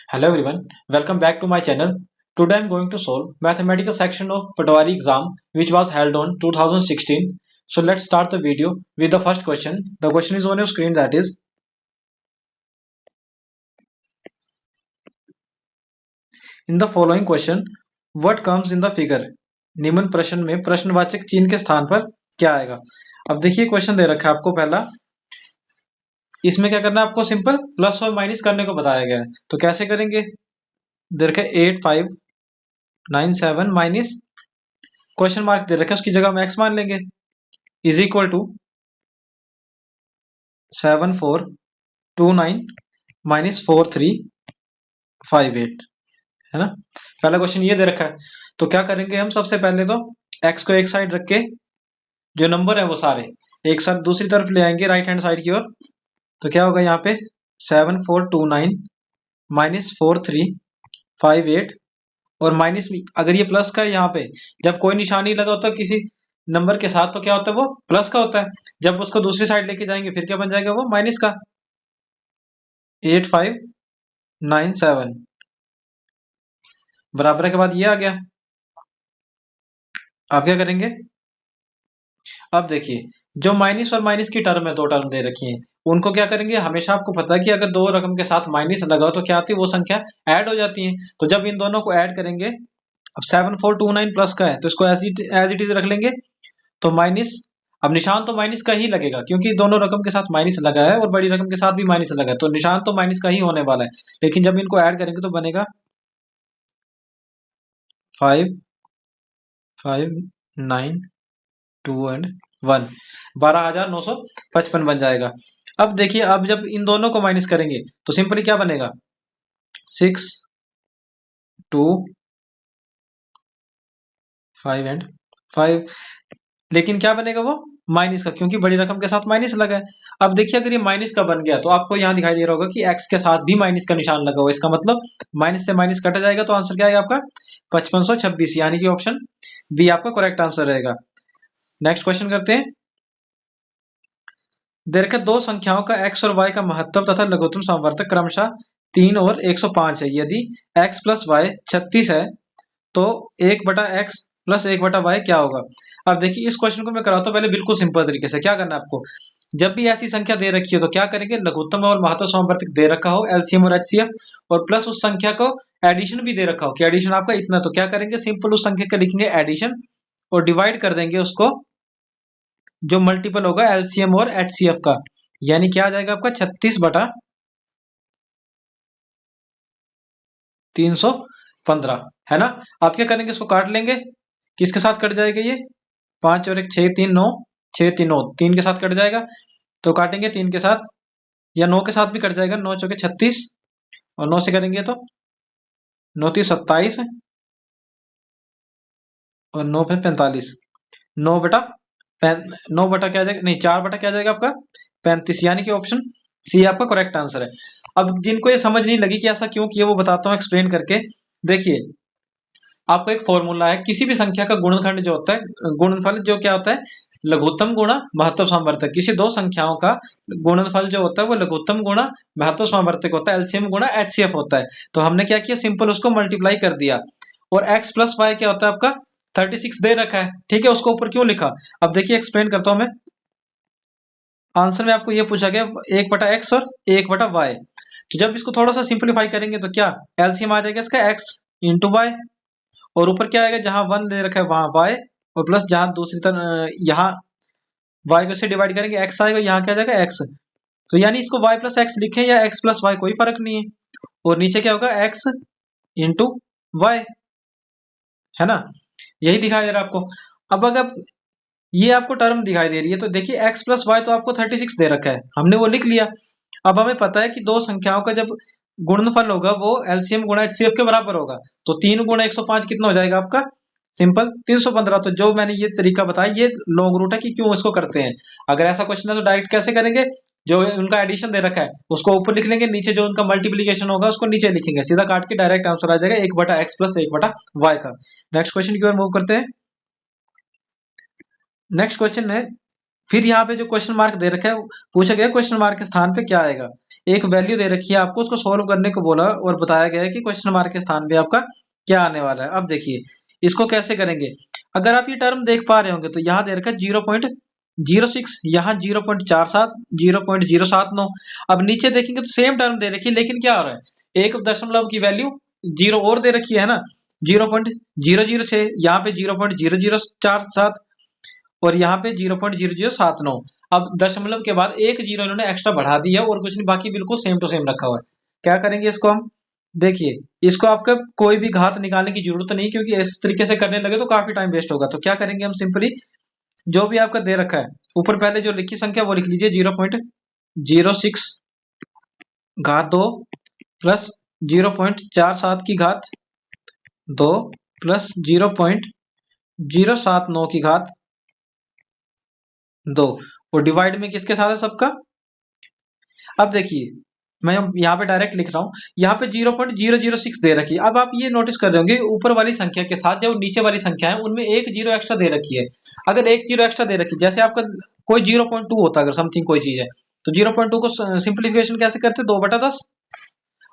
Hello everyone, welcome back to my channel. Today I am going to solve mathematical section of Patwari exam which was held on 2016. So let's start the video with the first question. The question is on your screen, that is, in the following question what comes in the figure? निम्न प्रश्न में प्रश्नवाचक चिन्ह के स्थान पर क्या आएगा? अब देखिए क्वेश्चन दे रखा है आपको पहला, इसमें क्या करना है आपको, सिंपल प्लस और माइनस करने को बताया गया है। तो कैसे करेंगे? दे रखा है 8597 माइनस क्वेश्चन मार्क दे रखा है, उसकी जगह हम एक्स मान लेंगे, इज इक्वल टू 7429 माइनस 4358, है ना। पहला क्वेश्चन ये दे रखा है, तो क्या करेंगे हम, सबसे पहले तो x को एक साइड रख के जो नंबर है वो सारे एक साथ दूसरी तरफ ले आएंगे राइट हैंड साइड की ओर। तो क्या होगा यहाँ पे 7429 माइनस 4358, और माइनस अगर ये प्लस का है यहाँ पे, जब कोई निशान नहीं लगा होता किसी नंबर के साथ तो क्या होता है, वो प्लस का होता है। जब उसको दूसरी साइड लेके जाएंगे फिर क्या बन जाएगा, वो माइनस का। 8597 बराबर के बाद ये आ गया। अब क्या करेंगे, अब देखिए जो माइनस और माइनस की टर्म है, दो टर्म दे रखी हैं, उनको क्या करेंगे, हमेशा आपको पता है कि अगर दो रकम के साथ माइनस लगा हो तो क्या आती है, वो संख्या ऐड हो जाती है। तो जब इन दोनों को ऐड करेंगे, अब 7429 प्लस का है तो इसको एज इट इज रख लेंगे। तो माइनस, अब निशान तो माइनस का ही लगेगा क्योंकि दोनों रकम के साथ माइनस लगा है और बड़ी रकम के साथ भी माइनस लगा है, तो निशान तो माइनस का ही होने वाला है। लेकिन जब इनको ऐड करेंगे तो बनेगा 5592 एंड 1, 12955 बन जाएगा। अब देखिए, अब जब इन दोनों को माइनस करेंगे तो सिंपली क्या बनेगा, 625 एंड 5, लेकिन क्या बनेगा वो माइनस का, क्योंकि बड़ी रकम के साथ माइनस लगा है। अब देखिए अगर ये माइनस का बन गया तो आपको यहाँ दिखाई दे रहा होगा कि एक्स के साथ भी माइनस का निशान लगा हुआ है, इसका मतलब माइनस से माइनस कट जाएगा, तो आंसर क्या आएगा आपका 5526, यानी कि ऑप्शन बी आपका करेक्ट आंसर रहेगा। नेक्स्ट क्वेश्चन करते हैं। दे रखे दो संख्याओं का x और y का महत्तम तथा लघुत्तम समवर्तक क्रमशः 3 और 105 है। यदि x प्लस वाई 36 है तो 1/x प्लस 1/y क्या होगा? अब देखिए इस क्वेश्चन को मैं कराता हूँ पहले बिल्कुल सिंपल तरीके से। क्या करना है आपको, जब भी ऐसी संख्या दे रखी हो तो क्या करेंगे, लघुत्तम और महत्तम समवर्तक दे रखा हो, एलसीएम और एचसीएफ, और प्लस उस संख्या को एडिशन भी दे रखा हो कि एडिशन आपका इतना, तो क्या करेंगे, सिंपल उस संख्या का लिखेंगे एडिशन और डिवाइड कर देंगे उसको, जो मल्टीपल होगा एलसीएम और एचसीएफ का, यानी क्या आ जाएगा आपका 36/315, है ना। आप क्या करेंगे, इसको काट लेंगे, किसके साथ कट जाएगा ये, 5 और 1 6 3 9, 6 3 9, 3 के साथ कट जाएगा, तो काटेंगे 3 के साथ, या 9 के साथ भी कट जाएगा, 9 चौके 36, और 9 से करेंगे तो 9 3 27, और 9 फिर 45, 9 9 बटा क्या जाएगा, नहीं 4 बटा क्या जाएगा आपका 35, यानी कि ऑप्शन सी आपका करेक्ट आंसर है। अब जिनको ये समझ नहीं लगी कि ऐसा क्यों किया, वो बताता हूँ एक्सप्लेन करके। देखिए आपको एक फॉर्मूला है, किसी भी संख्या का गुणनखंड जो होता है, गुणनफल जो क्या होता है, लघुत्तम गुणा महत्तम समवर्तक। किसी दो संख्याओं का गुणनफल जो होता है वो लघुत्तम गुणा महत्तम समवर्तक होता है, एलसीएम गुणा एचसीएफ होता है। तो हमने क्या किया, सिंपल उसको मल्टीप्लाई कर दिया, और x प्लस वाई क्या होता है आपका 36 दे रखा है, ठीक है, उसको ऊपर क्यों लिखा। अब देखिए एक्सप्लेन करता हूं मैं। आंसर में आपको ये पूछा गया 1/x और 1/y, तो जब इसको थोड़ा सा सिंपलीफाई करेंगे तो क्या एलसीएम आ जाएगा इसका x इंटू वाई, और ऊपर क्या आएगा, जहां 1 दे रखा है वहां y, और प्लस जहां दूसरी तरफ यहाँ y को से डिवाइड करेंगे x आएगा, यहाँ क्या आ जाएगा x, तो यानी इसको y प्लस एक्स लिखें या x प्लस वाई कोई फर्क नहीं है, और नीचे क्या होगा x इंटू वाई, है ना। यही दिखाई दे रहा है आपको। अब अगर ये आपको टर्म दिखाई दे रही है तो देखिए x प्लस वाई तो आपको 36 दे रखा है, हमने वो लिख लिया। अब हमें पता है कि दो संख्याओं का जब गुणनफल होगा वो एलसीएम गुणा एचसीएफ के बराबर होगा, तो 3 गुणा 105 कितना हो जाएगा आपका, सिंपल 315। तो जो मैंने ये तरीका बताया ये लॉन्ग रूट है कि क्यों इसको करते हैं। अगर ऐसा क्वेश्चन है तो डायरेक्ट कैसे करेंगे, जो उनका एडिशन दे रखा है उसको ऊपर लिख लेंगे, नीचे जो उनका मल्टीप्लीकेशन होगा उसको नीचे लिखेंगे, सीधा काट के डायरेक्ट आंसर आ जाएगा 1/x प्लस 1/y का। नेक्स्ट क्वेश्चन की ओर मूव करते हैं। नेक्स्ट क्वेश्चन है, फिर यहाँ पे जो क्वेश्चन मार्क दे रखा है, पूछा गया क्वेश्चन मार्क के स्थान पे क्या आएगा। एक वैल्यू दे रखी है आपको, उसको सोल्व करने को बोला और बताया गया है कि क्वेश्चन मार्क के स्थान पे आपका क्या आने वाला है। अब देखिए इसको कैसे करेंगे। अगर आप ये टर्म देख पा रहे होंगे तो यहाँ दे रखा है 0.06, यहाँ 0.47, 0.079। अब नीचे देखेंगे तो सेम टर्म दे रखी है, लेकिन क्या हो रहा है, एक दशमलव की वैल्यू जीरो और दे रखी है ना, 0.006, यहाँ पे 0.0047 और यहाँ पे 0.0079। अब दशमलव के बाद एक जीरो इन्होंने एक्स्ट्रा बढ़ा दिया और कुछ नहीं, बाकी बिल्कुल सेम टू सेम रखा हुआ है। क्या करेंगे इसको हम, देखिए इसको आपका कोई भी घात निकालने की जरूरत नहीं, क्योंकि इस तरीके से करने लगे तो काफी टाइम वेस्ट होगा। तो क्या करेंगे हम, सिंपली जो भी आपका दे रखा है ऊपर पहले जो लिखी संख्या वो लिख लीजिए, 0.06 घात 2 प्लस 0.47 की घात 2 प्लस 0.079 की घात 2, और डिवाइड में किसके साथ है सबका। अब देखिए मैं यहाँ पे डायरेक्ट लिख रहा हूँ, यहाँ पे 0.006 दे रखी है। अब आप ये नोटिस कर रहे होंगे ऊपर वाली संख्या के साथ जो नीचे वाली संख्या है उनमें एक जीरो एक्स्ट्रा दे रखी है। अगर एक जीरो एक्स्ट्रा दे रखी है, जैसे आपका कोई 0.2 होता है, अगर समथिंग कोई चीज है, तो 0.2 को सिंप्लीफिकेशन कैसे करते, 2/10।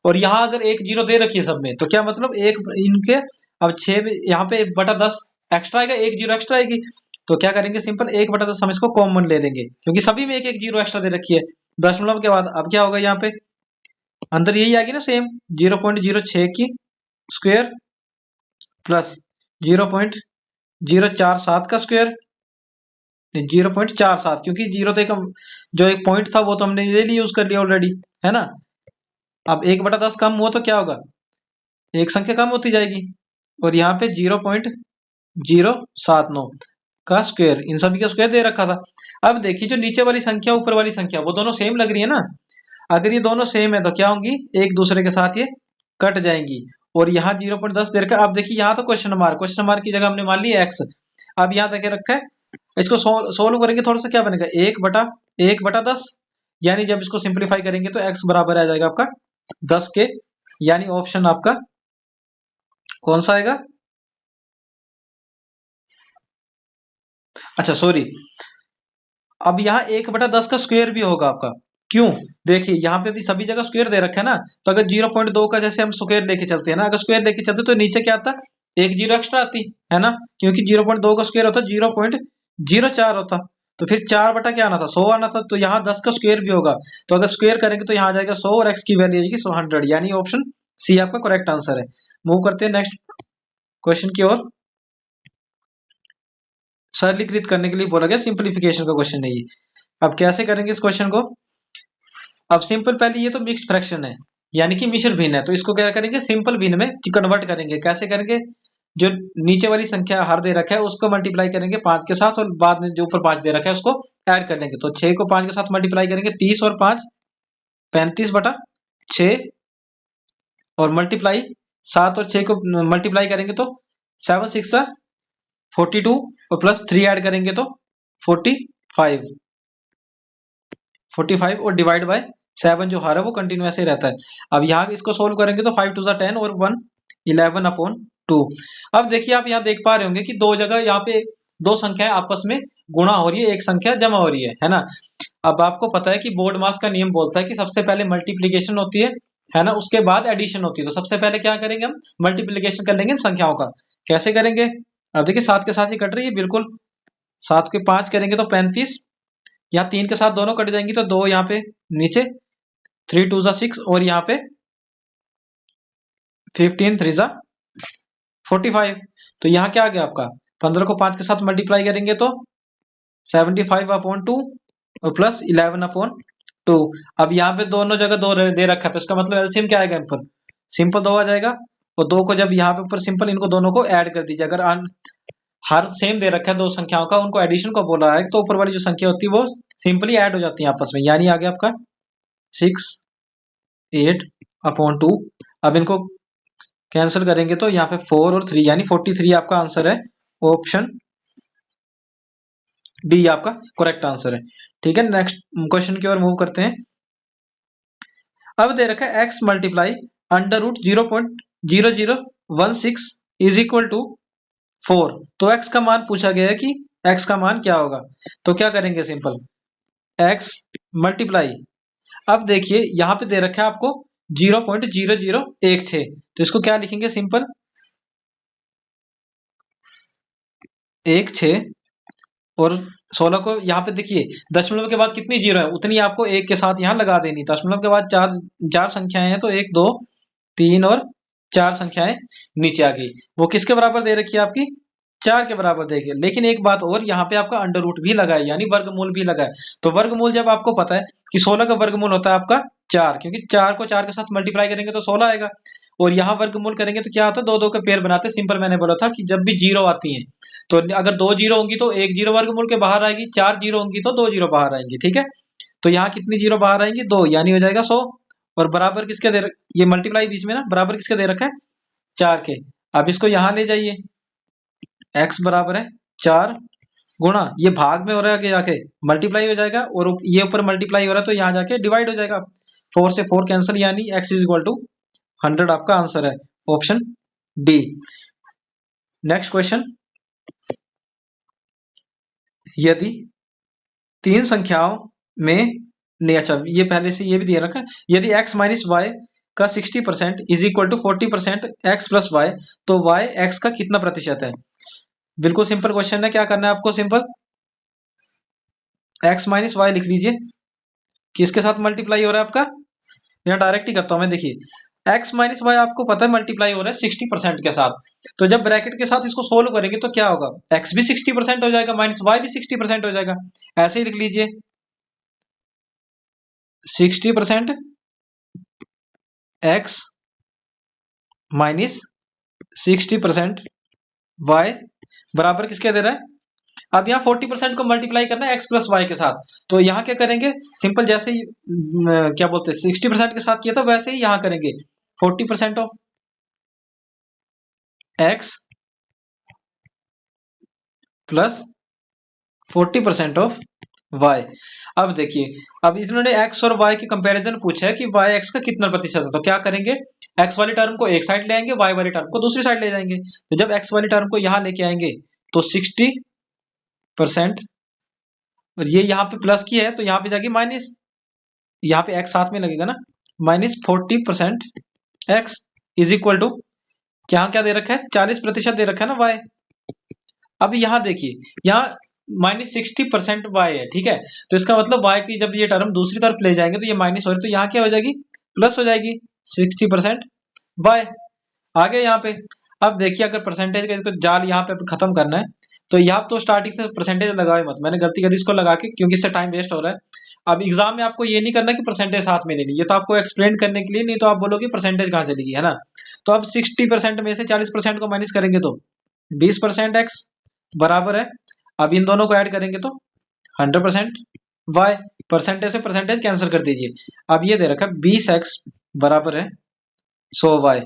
और यहाँ अगर एक जीरो दे रखी है सब में, तो क्या मतलब एक इनके, अब 6 यहाँ पे 1/10 एक्स्ट्रा आएगा, एक जीरो एक्स्ट्रा आएगी। तो क्या करेंगे, सिंपल 1/10 हम इसको कॉमन ले लेंगे, क्योंकि सभी में एक एक जीरो एक्स्ट्रा दे रखी है दशमलव के बाद। अब क्या होगा, यहाँ पे अंदर यही आएगी ना सेम, 0.06 की स्क्वायर प्लस 0.047 का स्क्वायर, 0.47, क्योंकि जीरो तो एक जो एक पॉइंट था वो तो हमने ये यूज कर लिया ऑलरेडी, है ना। अब 1/10 कम हुआ तो क्या होगा, एक संख्या कम होती जाएगी, और यहाँ पे 0.079 का स्क्वायर, इन सभी का स्क्वायर दे रखा था। अब देखिए जो नीचे वाली संख्या ऊपर वाली संख्या वो दोनों सेम लग रही है ना, अगर ये दोनों सेम है तो क्या होंगी, एक दूसरे के साथ ये कट जाएंगी। और यहाँ 0.10 दे रखा है। अब देखिए यहाँ तो क्वेश्चन मार्क की जगह हमने मान ली एक्स। अब यहाँ देखे रखा है, इसको सोल्व करेंगे थोड़ा सा, क्या बनेगा, 1/10, यानी जब इसको सिंप्लीफाई करेंगे तो एक्स बराबर आ जाएगा आपका 10 के, यानी ऑप्शन आपका कौन सा आएगा, अच्छा सॉरी, अब यहाँ 1/10 का स्क्वायर भी होगा आपका। क्यों, देखिए यहाँ पे भी सभी जगह स्क्वायर दे रखा है ना, तो अगर 0.2 का जैसे हम स्क्वायर लेके चलते हैं ना, अगर स्क्वायर लेके चलते तो नीचे क्या आता, एक जीरो एक्स्ट्रा आती है ना, क्योंकि 0.2 का स्क्वायर होता 0.04 होता, तो फिर 4 क्या आना था, 100 आना था। तो यहाँ 10 का स्क्वायर भी होगा, तो अगर स्क्वायर करेंगे तो यहाँ आ जाएगा 100 और एक्स की वैल्यू आएगी 100, यानी ऑप्शन सी आपका करेक्ट आंसर है। मूव करते हैं नेक्स्ट क्वेश्चन की ओर। सरलीकृत करने के लिए बोला गया, सिंपलीफिकेशन का क्वेश्चन नहीं है। अब कैसे करेंगे इस क्वेश्चन को, अब सिंपल पहले ये तो मिक्स्ड फ्रैक्शन है, यानी कि मिश्र भिन्न है, तो इसको क्या करेंगे, सिंपल भिन्न में कन्वर्ट करेंगे। कैसे करेंगे, जो नीचे वाली संख्या हर दे रखा है उसको मल्टीप्लाई करेंगे 5 के साथ, और बाद में जो ऊपर 5 दे रखा है उसको ऐड कर लेंगे। तो 6 को 5 के साथ मल्टीप्लाई करेंगे, 30 और 5 35/6, और मल्टीप्लाई 7 और 6 को मल्टीप्लाई करेंगे तो 7 6 42, और प्लस 3 ऐड करेंगे तो 45 और डिवाइड बाय 7 जो हार है वो कंटिन्यू ऐसे रहता है। अब यहाँ इसको सोल्व करेंगे तो 5 2 10 और 1 11/2। अब देखिए आप यहाँ देख पा रहे होंगे कि दो जगह यहाँ पे दो संख्याएं आपस में गुणा हो रही है, एक संख्या जमा हो रही है ना। अब आपको पता है कि बोर्ड मास का नियम बोलता है कि सबसे पहले मल्टीप्लीकेशन होती है ना, उसके बाद एडिशन होती है। तो सबसे पहले क्या करेंगे, हम मल्टीप्लीकेशन कर लेंगे इन संख्याओं का। कैसे करेंगे, अब देखिए 7 के साथ ही कट रही है बिल्कुल, 7 के 5 करेंगे तो 35, यहाँ 3 के साथ दोनों कट जाएंगी तो 2 यहाँ पे नीचे, 3 2 6, और यहाँ पे 15 3 45। तो यहाँ क्या आ गया आपका, 15 को 5 के साथ मल्टीप्लाई करेंगे तो 75/2 और प्लस 11/2। अब यहाँ पे दोनों जगह दो दे रखा है, तो इसका मतलब एलसीएम क्या आएगा, ऊपर सिंपल 2 आ जाएगा, और 2 को जब यहाँ पे ऊपर सिंपल इनको दोनों को ऐड कर दीजिए। अगर हर सेम दे रखा है दो संख्याओं का, उनको एडिशन को बोला है, तो ऊपर वाली जो संख्या होती है वो सिंपली ऐड हो जाती है आपस में, यानी आ गया आपका 6 8/2। अब इनको कैंसिल करेंगे तो यहाँ पे 4 और 3 यानी 43 आपका आंसर है। ऑप्शन डी आपका करेक्ट आंसर है। ठीक है, नेक्स्ट क्वेश्चन की ओर मूव करते हैं। अब दे रखा है x multiply √0.0016 is equal to 4। तो x का मान पूछा गया है कि x का मान क्या होगा। तो क्या करेंगे, सिंपल x मल्टीप्लाई, अब देखिए यहाँ पे दे रखा है आपको 0.0016, तो इसको क्या लिखेंगे, सिंपल 16, और 16 को यहाँ पे देखिए दशमलव के बाद कितनी जीरो है उतनी आपको एक के साथ यहाँ लगा देनी। दशमलव के बाद चार चार संख्याएं हैं तो 1 2 3 और 4 संख्याएं नीचे आ गई। वो किसके बराबर दे रखी है आपकी, 4 के बराबर देखिए। लेकिन एक बात और, यहाँ पे आपका अंडर रूट भी लगा है यानी वर्गमूल भी लगा है। तो वर्गमूल जब आपको पता है कि 16 का वर्गमूल होता है आपका 4, क्योंकि 4 को 4 के साथ मल्टीप्लाई करेंगे तो 16 आएगा। और यहाँ वर्गमूल करेंगे तो क्या होता है, दो दो के पेयर बनाते हैं। सिंपल मैंने बोला था कि जब भी जीरो आती है तो अगर 2 जीरो होंगी तो 1 जीरो वर्गमूल के बाहर आएगी, 4 जीरो होंगी तो 2 जीरो बाहर आएंगी। ठीक है, तो यहाँ कितनी जीरो बाहर आएंगी, 2, यानी हो जाएगा 100। और बराबर किसके दे ये मल्टीप्लाई बीच में ना बराबर किसके दे रखा है, 4 के। अब इसको यहाँ ले जाइए, x बराबर है 4 गुणा, ये भाग में हो रहा है, आगे जाके मल्टीप्लाई हो जाएगा, और ये ऊपर मल्टीप्लाई हो रहा है तो यहाँ जाके डिवाइड हो जाएगा। 4 से 4 कैंसिल, यानी x इज इक्वल टू 100 आपका आंसर है, ऑप्शन डी। नेक्स्ट क्वेश्चन, यदि तीन संख्याओं में नहीं, अच्छा ये पहले से ये भी दिया रखा है, यदि x माइनस वाई का 60% is equal to 40% x plus y, तो y x का कितना प्रतिशत है। बिल्कुल सिंपल क्वेश्चन है, क्या करना है आपको, सिंपल x माइनस वाई लिख लीजिए, किसके साथ मल्टीप्लाई हो रहा है आपका, यहाँ डायरेक्ट ही करता हूं मैं। देखिए x माइनस वाई आपको पता है मल्टीप्लाई हो रहा है 60% के साथ, तो जब ब्रैकेट के साथ इसको सोल्व करेंगे तो क्या होगा, x भी 60% हो जाएगा माइनस वाई भी 60% हो जाएगा। ऐसे ही लिख लीजिए 60% x माइनस 60% y बराबर किसके दे रहा है। अब यहाँ 40% को मल्टीप्लाई करना है x प्लस वाई के साथ, तो यहाँ क्या करेंगे, सिंपल जैसे ही क्या बोलते हैं 60% के साथ किया था वैसे ही यहाँ करेंगे 40% of x plus 40% of y। अब देखिए, अब इन्होंने x और y के कंपैरिजन पूछा है कि y x का कितना प्रतिशत है, तो क्या करेंगे, x वाली टर्म को एक साइड ले आएंगे, y वाली टर्म को दूसरी साइड ले जाएंगे। तो जब x वाली टर्म को यहाँ लेके आएंगे तो 60%, और ये यहाँ पे प्लस की है तो यहाँ पे जाके माइनस, यहाँ पे x साथ में लगेगा ना, minus 40% x is equal to, यहाँ क्या दे रखा है 40% दे रखा है ना y। अब यहाँ देखिए, यहाँ माइनस 60% y है, ठीक है, तो इसका मतलब y की जब ये टर्म दूसरी तरफ ले जाएंगे तो ये माइनस हो रही, तो यहाँ क्या हो जाएगी, प्लस हो जाएगी 60% y। आगे यहाँ पे अब देखिए, अगर परसेंटेज का इसको जाल यहाँ पे खत्म करना है तो यहाँ तो स्टार्टिंग से परसेंटेज लगाए मत, मैंने गलती कर दी इसको लगा के, क्योंकि इससे टाइम वेस्ट हो रहा है। अब एग्जाम में आपको ये नहीं करना कि परसेंटेज साथ में लेनी, ये तो आपको एक्सप्लेन करने के लिए, नहीं तो आप बोलोगे परसेंटेज कहाँ चली गई, है ना। तो अब 60% में से 40% को माइनस करेंगे तो 20% x बराबर है, अब इन दोनों को ऐड करेंगे तो 100% y, परसेंटेज से परसेंटेज कैंसिल कर दीजिए। अब ये दे रखा है 20x बराबर है 100y,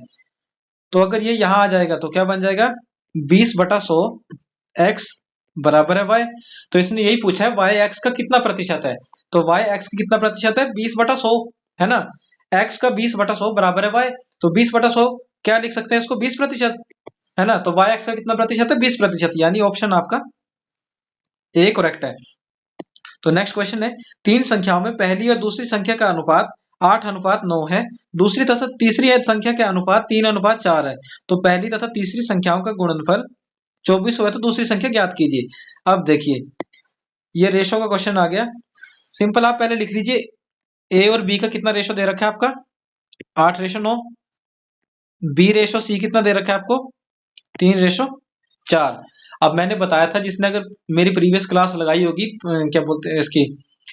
तो अगर ये यहां आ जाएगा तो क्या बन जाएगा 20/100 x बराबर है y। तो इसने यही पूछा है y x का कितना प्रतिशत है, तो y x का कितना प्रतिशत है 20/100, है ना। x का 20/100 बराबर है y, तो 20/100 क्या लिख सकते हैं इसको 20%, है ना। तो y x का कितना प्रतिशत है 20%, यानी ऑप्शन आपका ए करेक्ट है। तो नेक्स्ट क्वेश्चन है, तीन संख्याओं में पहली और दूसरी संख्या का अनुपात 8:9 है, दूसरी तथा तीसरी संख्या का अनुपात 3:4 है, तो पहली तथा तीसरी संख्याओं का गुणनफल 24 हुआ, तो दूसरी संख्या ज्ञात कीजिए। अब देखिए ये रेशो का क्वेश्चन आ गया, सिंपल आप पहले लिख लीजिए ए और बी का कितना रेशो दे रखा है आपका 8:9, बी रेशो सी कितना दे रखा है आपको 3:4। अब मैंने बताया था, जिसने अगर मेरी प्रीवियस क्लास लगाई होगी क्या बोलते हैं इसकी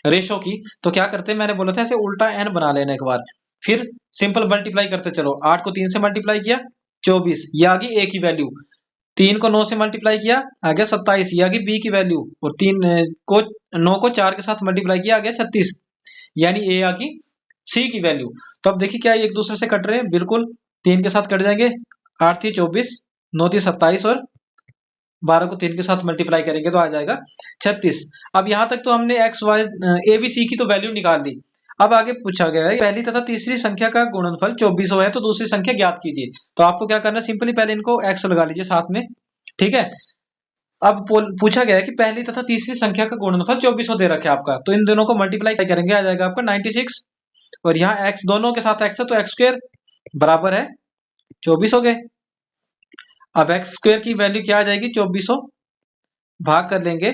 रेशो की, तो क्या करते हैं, मैंने बोला था ऐसे उल्टा एन बना लेना एक बार, फिर सिंपल मल्टीप्लाई करते चलो। 8 को 3 से मल्टीप्लाई किया 24, ये आ गई ए की वैल्यू, 3 को 9 से मल्टीप्लाई किया आ गया 27, ये आ गई बी की वैल्यू, और 9 को 4 के साथ मल्टीप्लाई किया आ गया 36, यानी ए आ गई सी की वैल्यू। तो अब देखिए क्या एक दूसरे से कट रहे हैं, बिल्कुल 3 के साथ कट जाएंगे, 8 थी 24, 9 थी 27, और 12 को 3 के साथ मल्टीप्लाई करेंगे तो आ जाएगा 36। अब यहां तक तो हमने x y a b c की तो वैल्यू निकाल ली। अब आगे पूछा गया है पहली तथा तीसरी संख्या का गुणनफल 24 है, तो दूसरी संख्या ज्ञात कीजिए। तो आपको क्या करना है, सिंपली पहले इनको एक्स लगा लीजिए साथ में, ठीक है। अब पूछा गया है कि पहली तथा तीसरी संख्या का गुणनफल 24 दे रखा है आपका, तो इन दोनों को मल्टीप्लाई करेंगे आ जाएगा आपका 96, और यहाँ x दोनों के साथ x है, तो एक्स स्क्वायर बराबर है 24 हो गए। अब एक्स स्क्वायर की वैल्यू क्या आ जाएगी, 2400 भाग कर लेंगे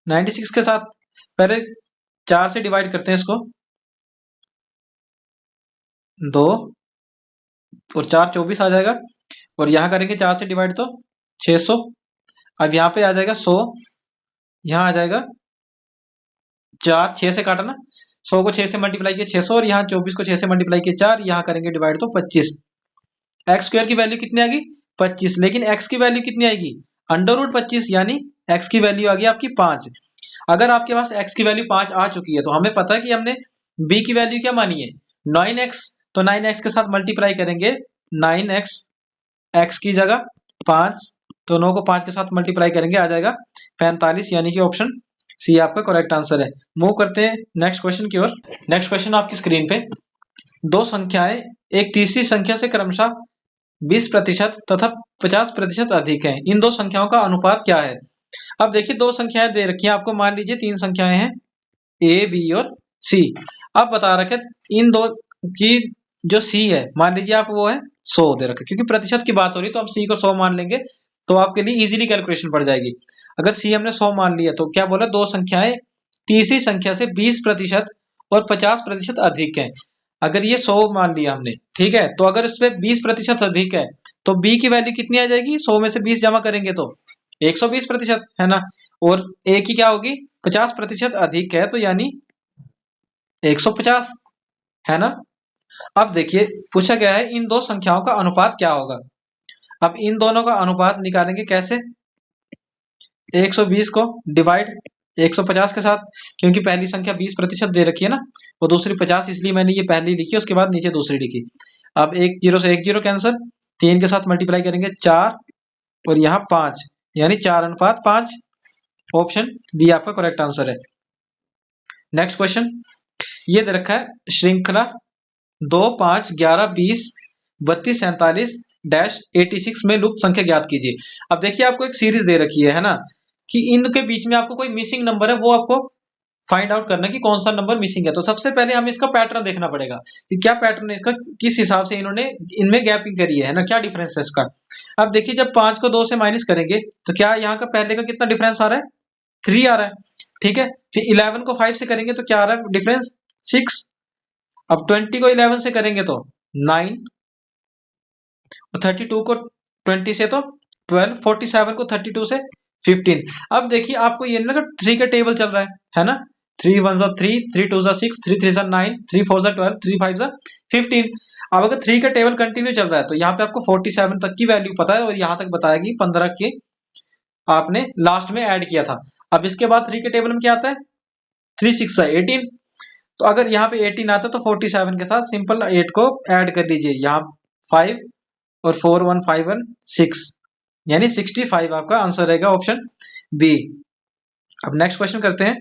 96 के साथ। पहले 4 से डिवाइड करते हैं इसको, 2 और 4 24 आ जाएगा। और यहाँ करेंगे 4 से डिवाइड तो 600। अब यहाँ पे आ जाएगा 100, यहाँ आ जाएगा 4, 6 से काटा ना, 100 को 6 से मल्टीप्लाई किया 600, और यहाँ 24 को 6 से मल्टीप्लाई किया 4, यहाँ करेंगे डिवाइड तो 25। एक्स स्क्वायर की वैल्यू कितनी आ गई, 25, लेकिन एक्स की वैल्यू कितनी आएगी, अंडर रूट 25, यानी एक्स की वैल्यू आ गई आपकी 5। अगर आपके पास एक्स की वैल्यू 5 आ चुकी है तो हमें पता है कि हमने बी की वैल्यू क्या मानी है, 9x, तो 9x के साथ मल्टीप्लाई करेंगे 9x, x की जगह 5, तो 9 को 5 के साथ मल्टीप्लाई करेंगे आ जाएगा 45, यानी कि ऑप्शन सी आपका करेक्ट आंसर है। मूव करते हैं नेक्स्ट क्वेश्चन की ओर। नेक्स्ट क्वेश्चन आपकी स्क्रीन पे, दो संख्याएं एक तीसरी संख्या से क्रमशः 20% तथा 50% अधिक है, इन दो संख्याओं का अनुपात क्या है। अब देखिए दो संख्याएं दे रखी हैं आपको, मान लीजिए 3 संख्याएं हैं ए, बी और सी। अब बता रखे इन दो की जो सी है, मान लीजिए आप वो है 100 दे रखे, क्योंकि प्रतिशत की बात हो रही है तो हम सी को 100 मान लेंगे, तो आपके लिए इजीली कैलकुलेशन पड़ जाएगी। अगर सी हमने 100 मान लिया तो क्या बोला, दो संख्याएं तीसरी संख्या से 20% और 50% अधिक है। अगर ये 100 मान लिया हमने, ठीक है, तो अगर इसमें 20% अधिक है तो बी की वैल्यू कितनी आ जाएगी, 100 में से 20 जमा करेंगे तो 120% है ना। और ए की क्या होगी, 50% अधिक है, तो यानी 150 है ना। अब देखिए पूछा गया है इन दो संख्याओं का अनुपात क्या होगा। अब इन दोनों का अनुपात निकालेंगे कैसे, 120 को डिवाइड 150 के साथ, क्योंकि पहली संख्या 20% दे रखी है ना, वो दूसरी 50, इसलिए मैंने ये पहली लिखी, उसके बाद नीचे दूसरी लिखी। अब 1 0 से 1 0 कैंसिल, 3 के साथ मल्टीप्लाई करेंगे 4, और यहाँ 5, यानी 4:5। ऑप्शन बी आपका करेक्ट आंसर है। नेक्स्ट क्वेश्चन, ये दे रखा है श्रृंखला 2 5 11 20 32 47 -86 में लुप्त संख्या ज्ञात कीजिए। अब देखिए आपको एक सीरीज दे रखी है ना, कि इनके बीच में आपको कोई मिसिंग नंबर है, वो आपको फाइंड आउट करना कि कौन सा नंबर मिसिंग है। तो सबसे पहले हमें इसका पैटर्न देखना पड़ेगा कि क्या पैटर्न है इसका, किस हिसाब से इन्होंने इनमें गैपिंग करी है ना, क्या डिफरेंस है इसका। अब देखिए जब 5 को 2 से माइनस करेंगे तो क्या यहाँ का पहले का कितना डिफरेंस आ रहा है, 3 आ रहा है, ठीक है। फिर 11 को 5 से करेंगे तो क्या आ रहा है डिफरेंस, 6। अब 20 को 11 से करेंगे तो 9, और 32 को 20 से तो 12, 47 को 32 से 15। अब देखिए आपको ये ना 3 का टेबल चल रहा है ना, 3 1 3, 3 2 6, 3 3 9, 3 4 12, 3 5 15। अब अगर 3 का टेबल कंटिन्यू चल रहा है तो यहाँ पे आपको 47 तक की वैल्यू पता है, और यहाँ तक बताया कि 15 के आपने लास्ट में ऐड किया था। अब इसके बाद 3 के टेबल में क्या आता है, 3 6 है 18, तो अगर यहाँ पे 18 आता है तो 47 के साथ सिंपल 8 को ऐड कर लीजिए, यहाँ 5 और 4 1 5 1 6, यानी 65 आपका आंसर रहेगा, ऑप्शन बी। अब नेक्स्ट क्वेश्चन करते हैं,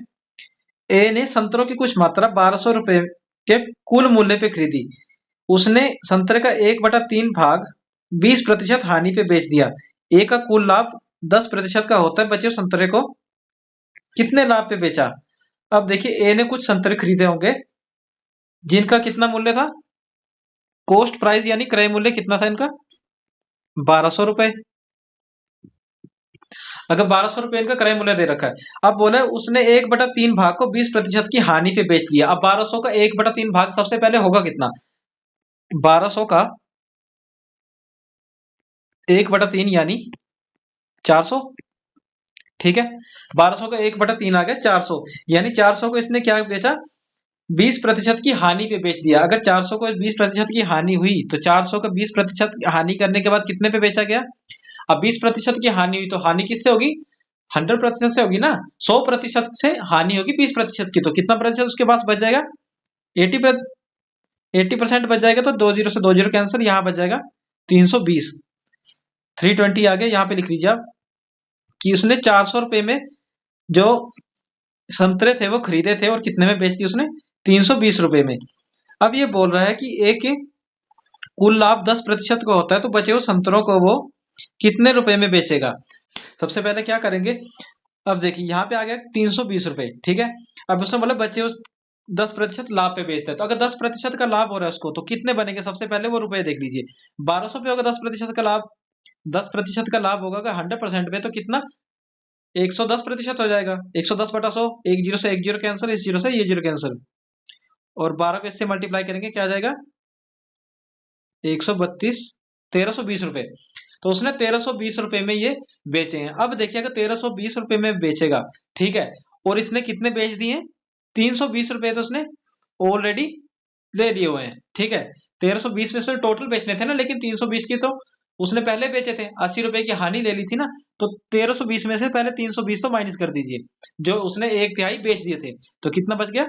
ए ने संतरों की कुछ मात्रा 1200 रुपए के कुल मूल्य पे खरीदी, उसने संतरे का 1/3 भाग 20% हानि पे बेच दिया, ए का कुल लाभ 10% का होता है, बचे हुए संतरे को कितने लाभ पे बेचा। अब देखिए ए ने कुछ संतरे खरीदे होंगे जिनका कितना मूल्य था, कॉस्ट प्राइस यानी क्रय मूल्य कितना था इनका, 1200 रुपए। अगर 1200 रुपए इनका क्रय मूल्य दे रखा है, अब बोले उसने 1/3 भाग को 20% की हानि पे बेच दिया। अब 1200 का 1/3 भाग सबसे पहले होगा कितना, 1200 का 1/3 यानी 400, ठीक है। 1200 का 1/3 आ गया 400, यानी 400 को इसने क्या बेचा, 20% की हानि पे बेच दिया। अगर 400 को 20% की हानि हुई तो 400 का 20% हानि करने के बाद कितने पे बेचा गया। अब 20% की हानि हुई तो हानि किससे होगी, 100% से होगी ना, 100% से हानि होगी 20% की, तो कितना प्रतिशत उसके पास बच जाएगा, 80% बच जाएगा। तो 20 से 20 कैंसिल, यहाँ बच जाएगा 320, 320 आ गया। यहाँ पे लिख लीजिए आप कि उसने 400 रुपए में जो संतरे थे वो खरीदे थे और कितने में बेच दिए उसने, 320 रुपए में। अब ये बोल रहा है कि एक कुल लाभ 10% का होता है, तो बचे हुए संतरों को वो कितने रुपए में बेचेगा। सबसे पहले क्या करेंगे, अब देखिए यहाँ पे आ गया 320 रुपए, ठीक है। अब उसने बोला बचे हुए 10% लाभ पे बेचता है, तो अगर 10% का लाभ हो रहा है उसको, तो कितने बनेंगे? सबसे पहले वो रुपए देख लीजिए। 1200 पे होगा 10% का लाभ। 10% का लाभ होगा अगर 100% पे, तो कितना? 110% हो जाएगा। 110/100, एक जीरो से एक जीरो कैंसिल, इस जीरो से ये जीरो कैंसिल, और 12 को इससे मल्टीप्लाई करेंगे, क्या आ जाएगा? 132, 1320 रुपए। तो उसने 1320 रुपए में ये बेचे हैं। अब देखिए अगर 1320 रुपए में बेचेगा, ठीक है, और इसने कितने बेच दिए? 320 रुपए तो उसने ऑलरेडी ले लिए हुए हैं, ठीक है। 1320 में से टोटल बेचने थे ना, लेकिन 320 की तो उसने पहले बेचे थे, 80 रुपए की हानि ले ली थी ना। तो 1320 में से पहले 320 तो माइनस कर दीजिए, जो उसने एक तिहाई बेच दिए थे, तो कितना बच गया?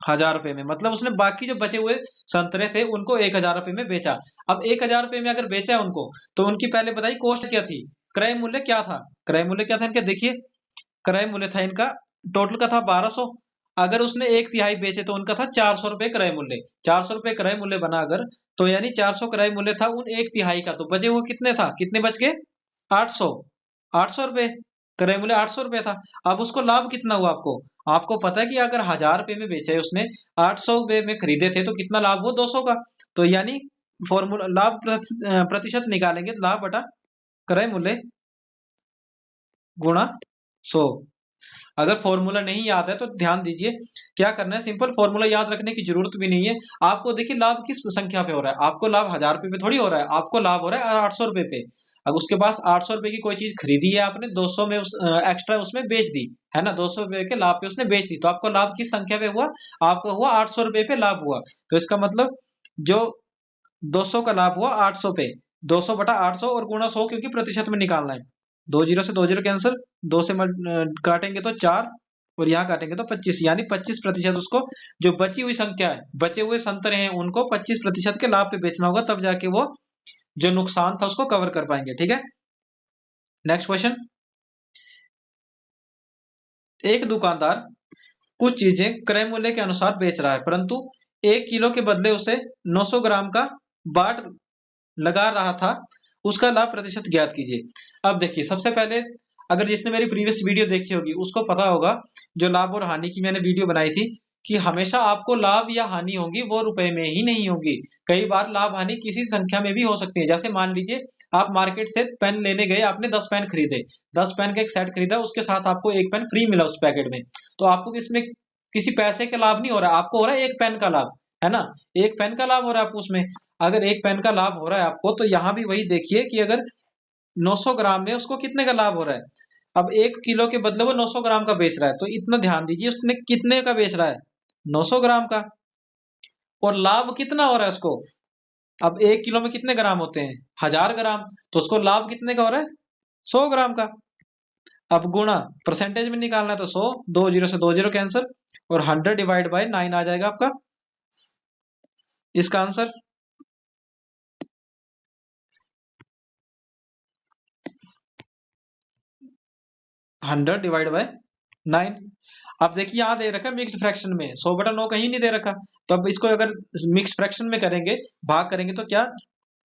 1000 रुपए में। मतलब उसने बाकी जो बचे हुए संतरे थे उनको 1000 रुपए में बेचा। अब 1000 रुपए में अगर बेचा है उनको, तो उनकी पहले बताइए कॉस्ट क्या थी, क्रय मूल्य क्या था? क्रय मूल्य क्या था इनका? देखिए क्रय मूल्य था इनका, टोटल का था 1200। अगर उसने एक तिहाई बेचे तो उनका था 400 रुपए क्रय मूल्य। 400 रुपए क्रय मूल्य बना अगर, तो यानी 400 क्रय मूल्य था उन एक तिहाई का, तो बचे हुए कितने था? कितने बच गए? 800। 800 रुपए क्रय मूल्य, 800 रुपए था। अब उसको लाभ कितना हुआ आपको? आपको पता है कि अगर 1000 रुपए में बेचे उसने, 800 रुपए में खरीदे थे, तो कितना लाभ हुआ? 200 का। तो यानी फॉर्मूला लाभ प्रतिशत निकालेंगे, लाभ बटा क्रय मूल्य गुणा 100। अगर फॉर्मूला नहीं याद है तो ध्यान दीजिए, क्या करना है, सिंपल फॉर्मूला याद रखने की जरूरत भी नहीं है आपको। देखिए लाभ किस संख्या पे हो रहा है, आपको लाभ 1000 रुपए पे थोड़ी हो रहा है, आपको लाभ हो रहा है 800 रुपए पे। अब उसके पास 800 रुपए की कोई चीज खरीदी है आपने, 200 में एक्स्ट्रा उसमें बेच दी है ना, 200 रुपए के लाभ पे उसने बेच दी, तो आपको लाभ किस संख्या पे हुआ? आपको हुआ 800 रुपए पे लाभ हुआ। तो इसका मतलब जो 200 का लाभ हुआ 800 पे, 200/800 और गुणा 100, क्योंकि प्रतिशत में निकालना है। दो जीरो से दो जीरो कैंसिल, दो से काटेंगे तो 4, और यहाँ काटेंगे तो 25, यानी 25% उसको, जो बची हुई संख्या है, बचे हुए संतरे हैं, उनको 25% के लाभ पे बेचना होगा, तब जाके वो जो नुकसान था उसको कवर कर पाएंगे, ठीक है। Next question. एक दुकानदार कुछ चीजें क्रय मूल्य के अनुसार बेच रहा है, परंतु 1 किलो के बदले उसे 900 ग्राम का बाट लगा रहा था, उसका लाभ प्रतिशत ज्ञात कीजिए। अब देखिए सबसे पहले, अगर जिसने मेरी प्रीवियस वीडियो देखी होगी उसको पता होगा, जो लाभ और हानि की मैंने वीडियो बनाई थी, कि हमेशा आपको लाभ या हानि होगी वो रुपए में ही नहीं होगी। कई बार लाभ हानि किसी संख्या में भी हो सकती है। जैसे मान लीजिए आप मार्केट से पेन लेने गए, आपने 10 पेन खरीदे, 10 पेन का एक सेट खरीदा, उसके साथ आपको एक पेन फ्री मिला उस पैकेट में, तो आपको इसमें किसी पैसे का लाभ नहीं हो रहा, आपको हो रहा है एक पेन का लाभ, है ना। एक पेन का लाभ हो रहा है आपको उसमें। अगर एक पेन का लाभ हो रहा है आपको, तो यहां भी वही देखिए कि अगर 900 ग्राम में उसको कितने का लाभ हो रहा है। अब 1 किलो के बदले वो 900 ग्राम का बेच रहा है, तो इतना ध्यान दीजिए उसने कितने का बेच रहा है? 900 ग्राम का। और लाभ कितना हो रहा है उसको? अब 1 किलो में कितने ग्राम होते हैं? 1000 ग्राम, तो उसको लाभ कितने का हो रहा है? 100 ग्राम का। अब गुणा परसेंटेज में निकालना है, तो 100, दो जीरो से दो जीरो कैंसिल, और 100/9 आ जाएगा आपका इसका आंसर। 100/9। अब देखिए यहाँ दे रखा है मिक्स्ड फ्रैक्शन में, 100/9 कहीं नहीं दे रखा। तो अब इसको अगर मिक्स फ्रैक्शन में करेंगे, भाग करेंगे, तो क्या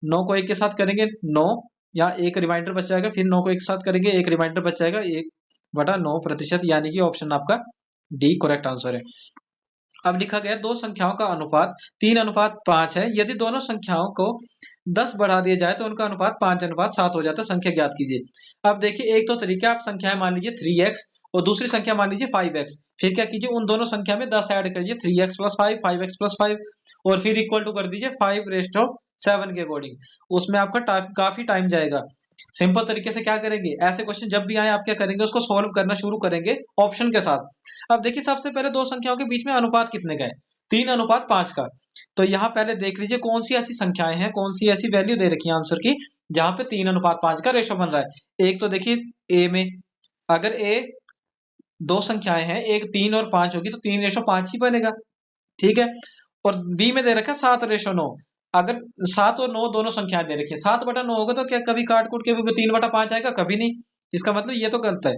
9 को 1 के साथ करेंगे 9, या एक रिमाइंडर बच जाएगा, फिर 9 को 1 के साथ करेंगे, एक रिमाइंडर बच जाएगा, 1/9%, यानी कि ऑप्शन आपका डी करेक्ट आंसर है। अब लिखा गया दो संख्याओं का अनुपात 3:5 है, यदि दोनों संख्याओं को 10 बढ़ा दिया जाए तो उनका अनुपात 5:7 हो जाता है, संख्या ज्ञात कीजिए। अब देखिए एक तो तरीका, आप संख्याएं मान लीजिए 3x और दूसरी संख्या मान लीजिए 5x, फिर क्या कीजिए उन दोनों संख्या में 10 ऐड करिए, 3x + 5, 5x + 5, और फिर इक्वल टू कर दीजिए 5:7 के अकॉर्डिंग। उसमें आपका काफी टाइम जाएगा। सिंपल तरीके से क्या करेंगे, ऐसे क्वेश्चन जब भी आए आप क्या करेंगे, उसको सोल्व करना शुरू करेंगे ऑप्शन के साथ। अब देखिए सबसे पहले दो संख्याओं के बीच में अनुपात कितने का है? 3:5 का। तो यहाँ पहले देख लीजिए कौन सी ऐसी संख्याएं हैं, कौन सी ऐसी वैल्यू दे रखी है आंसर की, जहां पे 3:5 का रेशो बन रहा है। एक तो देखिए ए में, अगर ए दो संख्याएं हैं, एक 3 और 5 होगी, तो 3:5 ही बनेगा, ठीक है। और बी में दे रखा है 7:9। अगर 7 और 9 दोनों संख्याएं दे रखी है, 7/9 होगा तो क्या कभी काट कूट के भी 3/5 आएगा? कभी नहीं। इसका मतलब ये तो गलत है।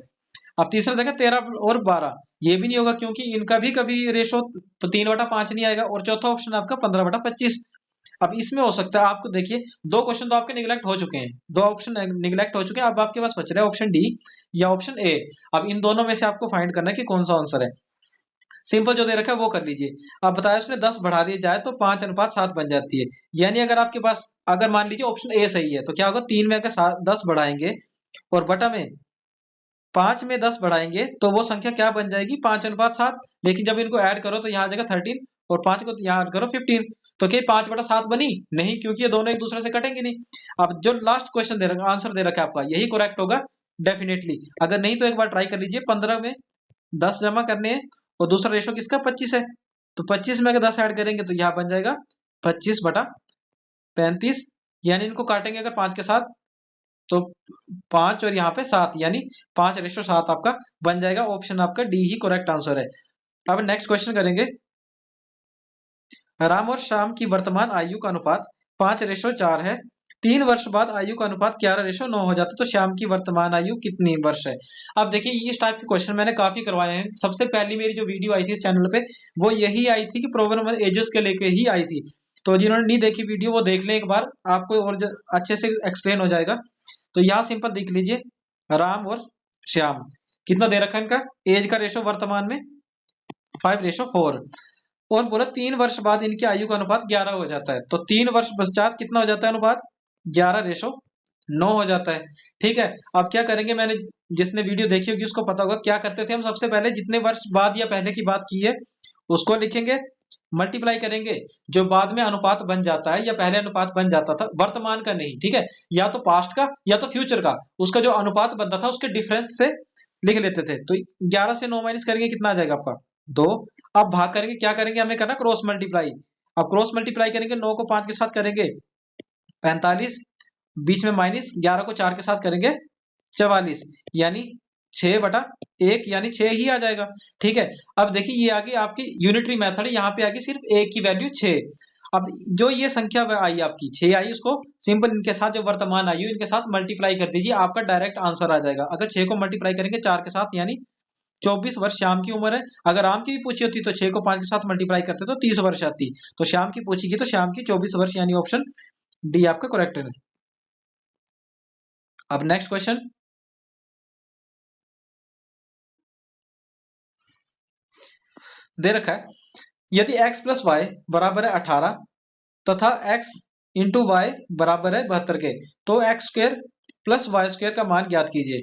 अब तीसरा देखा 13 और 12, ये भी नहीं होगा, क्योंकि इनका भी कभी रेशो 3/5 नहीं आएगा। और चौथा ऑप्शन आपका 15/25। अब इसमें हो सकता है आपको, देखिए दो क्वेश्चन तो आपके निगलेक्ट हो चुके हैं, दो ऑप्शन निगलेक्ट हो चुके हैं, अब आपके पास बच रहा है ऑप्शन डी या ऑप्शन ए। अब इन दोनों में से आपको फाइंड करना है कि कौन सा आंसर है। सिंपल जो दे रखा है वो कर लीजिए। अब बताया उसने 10 बढ़ा दिया जाए तो 5:7 बन जाती है। यानी अगर आपके पास, अगर मान लीजिए ऑप्शन ए सही है तो क्या होगा, 3 में अगर 10 बढ़ाएंगे और बटा में 5 में 10 बढ़ाएंगे तो वो संख्या क्या बन जाएगी, 5:7। लेकिन जब इनको ऐड करो तो यहाँ आ जाएगा 13 और 5 को यहाँ ऐड करो 15। तो क्या 5/7 बनी? नहीं, क्योंकि ये दोनों एक दूसरे से कटेंगे नहीं। अब जो लास्ट क्वेश्चन दे रखा, आंसर दे रखा है आपका, यही करेक्ट होगा डेफिनेटली। अगर नहीं तो एक बार ट्राई कर लीजिए, 15 में 10 जमा करने हैं और दूसरा रेशो किसका 25 है, तो 25 में अगर 10 ऐड करेंगे तो यहाँ बन जाएगा 25/35। यानी इनको काटेंगे अगर 5 के साथ तो 5 और यहाँ पे 7, यानी 5:7 आपका बन जाएगा। ऑप्शन आपका डी ही करेक्ट आंसर है। अब नेक्स्ट क्वेश्चन करेंगे। राम और श्याम की वर्तमान आयु का अनुपात 5:4 है। 3 वर्ष बाद आयु का अनुपात 11:9 हो जाता है, तो श्याम की वर्तमान आयु कितनी वर्ष है? अब देखिए इस टाइप के क्वेश्चन मैंने काफी करवाए हैं। सबसे पहली मेरी जो वीडियो आई थी इस चैनल पे वो यही आई थी कि प्रॉब्लम एजेस के लेके ही आई थी। तो जिन्होंने नहीं देखी वीडियो वो देख लें एक बार, आपको और अच्छे से एक्सप्लेन हो जाएगा। तो यहाँ सिंपल देख लीजिए, राम और श्याम कितना दे रखा है इनका एज का रेशो वर्तमान में 5:4, और बोला 3 वर्ष बाद इनकी आयु का अनुपात 11 हो जाता है। तो 3 वर्ष पश्चात कितना हो जाता है अनुपात, 11:9 हो जाता है। ठीक है, अब क्या करेंगे, मैंने जिसने वीडियो देखी होगी उसको पता होगा क्या करते थे हम। सबसे पहले जितने वर्ष बाद या पहले की बात की है उसको लिखेंगे, मल्टीप्लाई करेंगे, जो बाद में अनुपात बन जाता है या पहले अनुपात बन जाता था, वर्तमान का नहीं, ठीक है, या तो पास्ट का या तो फ्यूचर का, उसका जो अनुपात बनता था उसके डिफरेंस से लिख लेते थे। तो 11 से 9 माइनस करेंगे कितना आ जाएगा आपका 2। अब भाग करेंगे, क्या करेंगे, हमें करना क्रॉस मल्टीप्लाई। अब क्रॉस मल्टीप्लाई करेंगे, 9 को 5 के साथ करेंगे 45, बीच में माइनस, 11 को 4 के साथ करेंगे 44, यानी 6/1, यानी 6 ही आ जाएगा। ठीक है, अब देखिए ये आगे आपकी यूनिटरी मेथड है, यहाँ पे आगे सिर्फ एक की वैल्यू 6। अब जो ये संख्या आई आपकी 6 आई, उसको सिंपल इनके साथ जो वर्तमान आई इनके साथ मल्टीप्लाई कर दीजिए, आपका डायरेक्ट आंसर आ जाएगा। अगर 6 को मल्टीप्लाई करेंगे 4 के साथ यानी 24 वर्ष श्याम की उम्र है। अगर राम की भी पूछी होती तो 6 को 5 के साथ मल्टीप्लाई करते तो 30 वर्ष आती। तो श्याम की पूछी तो श्याम की 24 वर्ष, यानी ऑप्शन डी आपका करेक्ट है। अब नेक्स्ट क्वेश्चन दे रखा है, यदि x प्लस वाई बराबर है 18 तथा x इंटू वाई बराबर है 72 के, तो x square plus y square का मान ज्ञात कीजिए।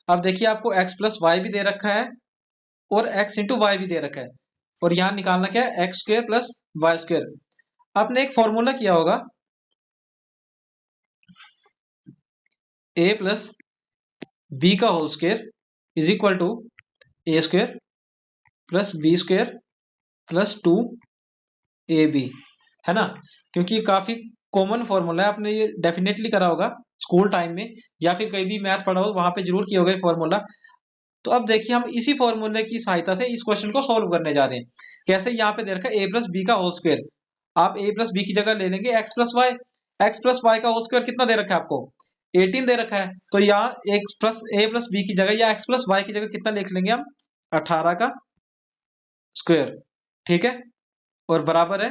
अब देखिए आपको x प्लस वाई भी दे रखा है और x इंटू वाई भी दे रखा है, और यहाँ निकालना क्या है, x square plus y square. आपने एक फॉर्मूला किया होगा, a प्लस बी का whole square is equal to a square plus b square plus 2ab, है ना। क्योंकि काफी कॉमन फॉर्मूला है, आपने ये डेफिनेटली करा होगा स्कूल टाइम में या फिर कहीं भी मैथ पढ़ा हो वहां पे जरूर किया होगा ये फॉर्मूला। तो अब देखिए हम इसी फॉर्मूले की सहायता से इस क्वेश्चन को सॉल्व करने जा रहे हैं। कैसे, यहाँ पे दे रखा है a प्लस बी का होल स्क्वायर, आप a प्लस बी की जगह ले लेंगे x plus y. X plus y का होल स्क्वायर कितना दे रखा है आपको, 18 दे रखा है। तो यहाँ x plus a plus b की जगह या x प्लस वाई की जगह कितना लिख लेंगे हम, 18 का स्क्वायर। ठीक है, और बराबर है,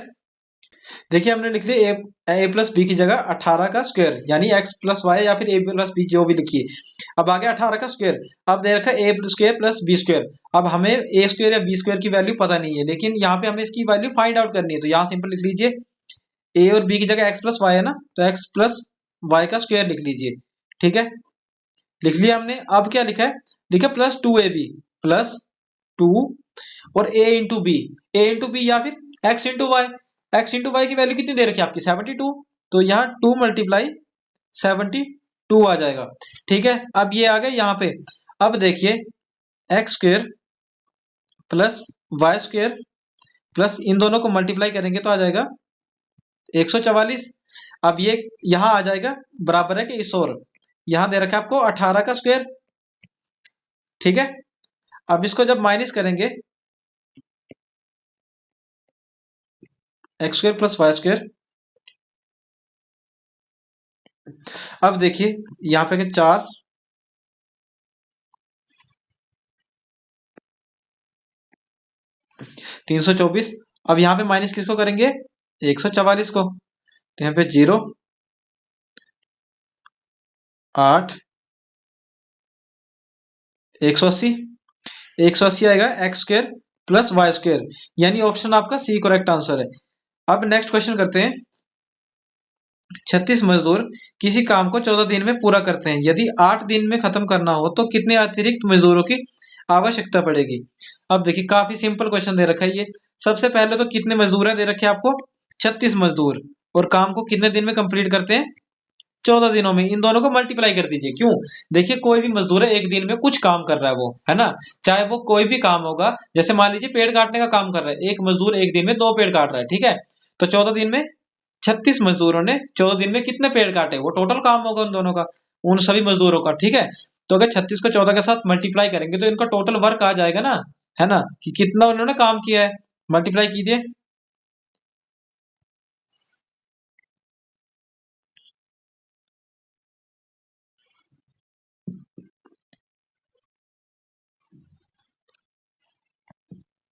देखिए हमने लिख दिया ए प्लस बी की जगह 18 का स्क्वायर, यानी एक्स प्लस वाई या फिर ए प्लस बी जो भी लिखिए। अब आगे 18 का स्क्वायर, अब दे रखा है ए स्क्वायर प्लस बी स्क्वायर। अब हमें ए स्क्वायर या बी स्क्वायर की वैल्यू पता नहीं है, लेकिन यहाँ पे हमें इसकी वैल्यू फाइंड आउट करनी है। तो यहाँ सिंपल लिख लीजिए, ए और बी की जगह एक्स प्लस वाई है ना, तो एक्स प्लस वाई का स्क्वायर लिख लीजिए। ठीक है, लिख लिया हमने। अब क्या लिखा है, लिखा प्लस 2ab प्लस 2 और a into b, a into b या फिर x into y. X into y की वैल्यू कितनी दे रखी है आपकी 72, तो यहाँ 2 मल्टीप्लाई 72 आ जाएगा। ठीक है, अब ये आ गए यहाँ पे। अब देखिए x square plus y square plus इन दोनों को मल्टीप्लाई करेंगे तो आ जाएगा 144। अब ये यहाँ आ जाएगा बराबर है कि इस और यहाँ दे रखा है आपको 18 का स्क्वायर। ठीक है, अब इसको जब माइनस करेंगे x square plus Y square, अब देखिए यहाँ पे 4 324। अब यहाँ पे माइनस किसको करेंगे, 144 को, तो यहाँ पे 0 8 180, 180 आएगा एक्स स्क्वायर प्लस वाई स्क्वायर, यानी ऑप्शन आपका सी करेक्ट आंसर है। अब नेक्स्ट क्वेश्चन करते हैं। 36 मजदूर किसी काम को 14 दिन में पूरा करते हैं, यदि 8 दिन में खत्म करना हो तो कितने अतिरिक्त मजदूरों की आवश्यकता पड़ेगी। अब देखिए काफी सिंपल क्वेश्चन दे रखा है ये। सबसे पहले तो कितने मजदूर है दे रखे हैं आपको, 36 मजदूर, और काम को कितने दिन में कंप्लीट करते हैं, 14 दिनों में। इन दोनों को मल्टीप्लाई कर दीजिए। क्यों, देखिए कोई भी मजदूर है एक दिन में कुछ काम कर रहा है वो, है ना, चाहे वो कोई भी काम होगा। जैसे मान लीजिए पेड़ काटने का काम कर रहा है, एक मजदूर एक दिन में 2 पेड़ काट रहा है, ठीक है। तो 14 दिन में 36 मजदूरों ने 14 दिन में कितने पेड़ काटे, वो टोटल काम होगा उन दोनों का, उन सभी मजदूरों का, ठीक है। तो अगर 36 को 14 के साथ मल्टीप्लाई करेंगे तो इनका टोटल वर्क आ जाएगा ना, है ना, कि कितना उन्होंने काम किया है। मल्टीप्लाई कीजिए।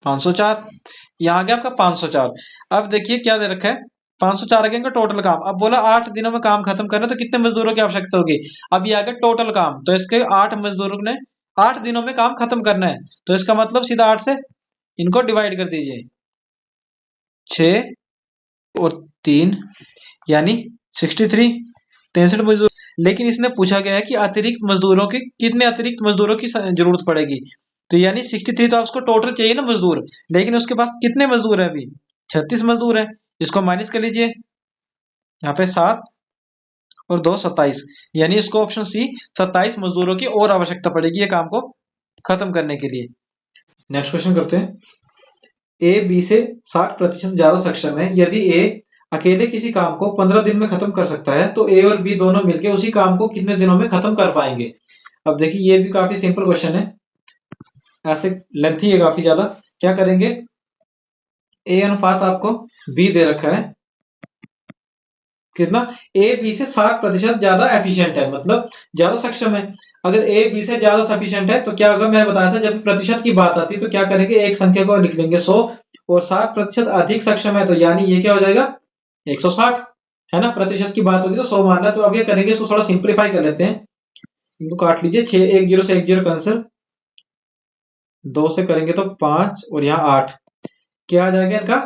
504, यहाँ आ गया आपका 504। अब देखिए क्या दे रखा है, 504 आ गया इनका टोटल काम। अब बोला 8 दिनों में काम खत्म करना, तो कितने मजदूरों की आवश्यकता होगी। अब ये आ गया टोटल काम, तो इसके 8 मजदूरों ने 8 दिनों में काम खत्म करना है। तो इसका मतलब सीधा 8 से इनको डिवाइड कर दीजिए, 6 और 3 यानी 63, 63 मजदूर। लेकिन इसने पूछा गया है कि अतिरिक्त मजदूरों की कितने अतिरिक्त मजदूरों की जरूरत पड़ेगी। तो यानी 63 तो उसको टोटल चाहिए ना मजदूर, लेकिन उसके पास कितने मजदूर है अभी, 36 मजदूर है। इसको माइनस कर लीजिए, यहाँ पे 7 और 2 27, यानी इसको ऑप्शन सी 27 मजदूरों की और आवश्यकता पड़ेगी ये काम को खत्म करने के लिए। नेक्स्ट क्वेश्चन करते हैं। ए बी से 60% ज्यादा सक्षम है, यदि ए अकेले किसी काम को 15 दिन में खत्म कर सकता है तो ए और बी दोनों मिलकर उसी काम को कितने दिनों में खत्म कर पाएंगे। अब देखिए ये भी काफी सिंपल क्वेश्चन है, ऐसे लेंथी है काफी ज्यादा। क्या करेंगे, ए अनुपात आपको बी दे रखा है, कितना, ए बी से 60% ज्यादा एफिशिएंट है, मतलब ज्यादा सक्षम है। अगर ए बी से ज्यादा सफिशिएंट है तो क्या होगा, मैंने बताया था जब प्रतिशत की बात आती है तो क्या करेंगे, एक संख्या को लिख लेंगे 100, और 60% अधिक सक्षम है, तो यानी ये क्या हो जाएगा 160, है ना। प्रतिशत की बात होगी तो 100 मानना है। तो अब क्या करेंगे, इसको थोड़ा सिंप्लीफाई कर लेते हैं। इनको काट लीजिए, 6 एक जीरो से एक जीरो कैंसिल, 2 से करेंगे तो 5 और यहाँ 8, क्या आ जाएगा इनका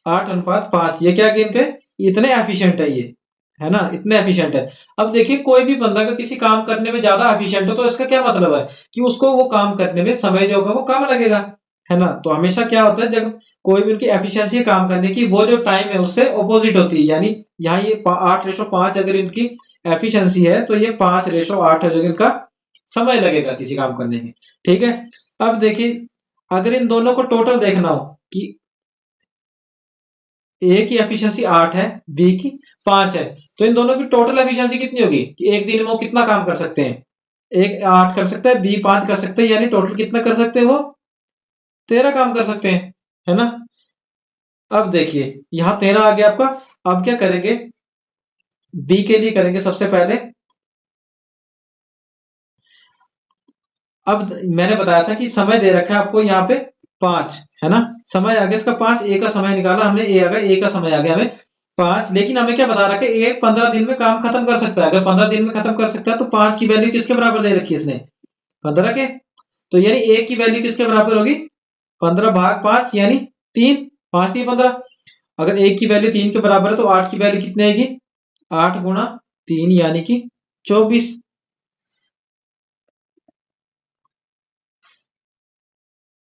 8:5। ये क्या कि इनके इतने एफिशिएंट है ये, है ना, इतने एफिशिएंट है। अब देखिए कोई भी बंदा का किसी काम करने में ज्यादा एफिशिएंट हो तो इसका क्या मतलब है कि उसको वो काम करने में समय जो होगा वो कम लगेगा, है ना। तो हमेशा क्या होता है, जब कोई भी उनकी एफिशिएंसी है काम करने की, वो जो टाइम है उससे ऑपोजिट होती है। यानी यहाँ ये 8:5 अगर इनकी एफिशिएंसी है तो ये 5:8 हो जाएगा इनका समय लगेगा किसी काम करने में, ठीक है। अब देखिए अगर इन दोनों को टोटल देखना हो कि ए की एफिशिएंसी 8 है, बी की 5 है, तो इन दोनों की टोटल एफिशिएंसी कितनी होगी कि एक दिन में वो कितना काम कर सकते हैं। एक 8 कर सकता है, बी 5 कर सकते हैं, यानी टोटल कितना कर सकते हैं वो 13 काम कर सकते हैं, है ना। अब देखिए यहाँ 13 आ गया आपका। अब क्या करेंगे, बी के लिए करेंगे सबसे पहले। अब मैंने बताया था कि समय दे रखा है आपको यहाँ पे 5, है ना। समय आ गया इसका 5, ए का समय निकाला हमने, ए आ गया, ए का समय आ गया हमें 5। लेकिन हमें क्या बता रखा है, ए 15 दिन में काम खत्म कर सकता है। अगर 15 दिन में खत्म कर सकता है तो 5 की वैल्यू किसके बराबर दे रखी है इसने, 15 के। तो यानी ए की वैल्यू किसके बराबर होगी, 15/5 यानी 3, 5 3 15। अगर ए की वैल्यू 3 के बराबर है तो 8 की वैल्यू कितनी आएगी, 8 × 3 यानी कि 24,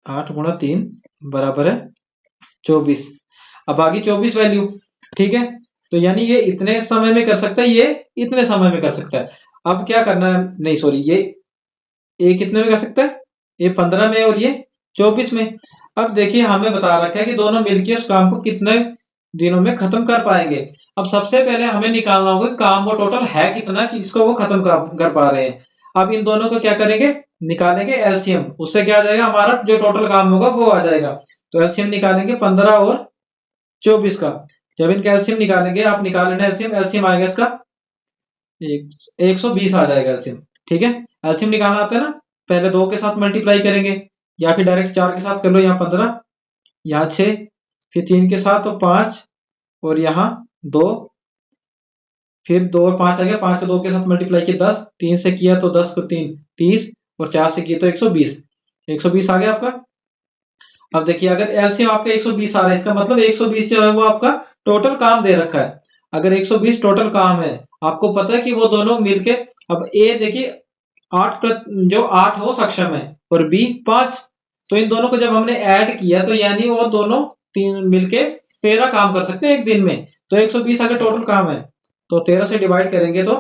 8 × 3 बराबर है 24। अब आगे 24 वैल्यू, ठीक है। तो यानी ये इतने समय में कर सकता है, ये इतने समय में कर सकता है। अब क्या करना है, नहीं सॉरी, ये कितने में कर सकता है, ये 15 में और ये 24 में। अब देखिए हमें बता रखा है कि दोनों मिलकर उस काम को कितने दिनों में खत्म कर पाएंगे। अब सबसे पहले हमें निकालना होगा काम वो टोटल है कितना कि इसको वो खत्म कर पा रहे हैं। अब इन दोनों को क्या करेंगे, निकालेंगे एलसीएम, उससे क्या आ जाएगा, हमारा जो टोटल काम होगा वो आ जाएगा। तो एलसीएम निकालेंगे 15 और 24 का। जब इनका एलसीएम निकालेंगे, आप निकाल लेना एलसीएम, एलसीएम आएगा इसका 120 आ जाएगा एलसीएम, ठीक है। एलसीएम निकालना आता है ना, पहले 2 के साथ मल्टीप्लाई करेंगे या फिर डायरेक्ट 4 के साथ कर लो। यहाँ 15, यहाँ 6, फिर 3 के साथ तो 5 और यहाँ 2, फिर 2 और 5 आ गया, 5 को 2 के साथ मल्टीप्लाई किया 10, 3 से किया तो 10 को 3 30, और 4 से किया तो 120, 120 आ गया आपका। अब देखिए अगर एलसीएम आपका 120 आ रहा है, इसका मतलब 120 जो है वो आपका टोटल काम दे रखा है। अगर 120 टोटल काम है, आपको पता है कि वो दोनों मिलके, अब ए देखिए 8 जो 8 हो सक्षम है और बी 5, तो इन दोनों को जब हमने ऐड किया तो यानी वो दोनों तीन मिलके 13 काम कर सकते हैं एक दिन में। तो 120 अगर टोटल काम है तो 13 से डिवाइड करेंगे तो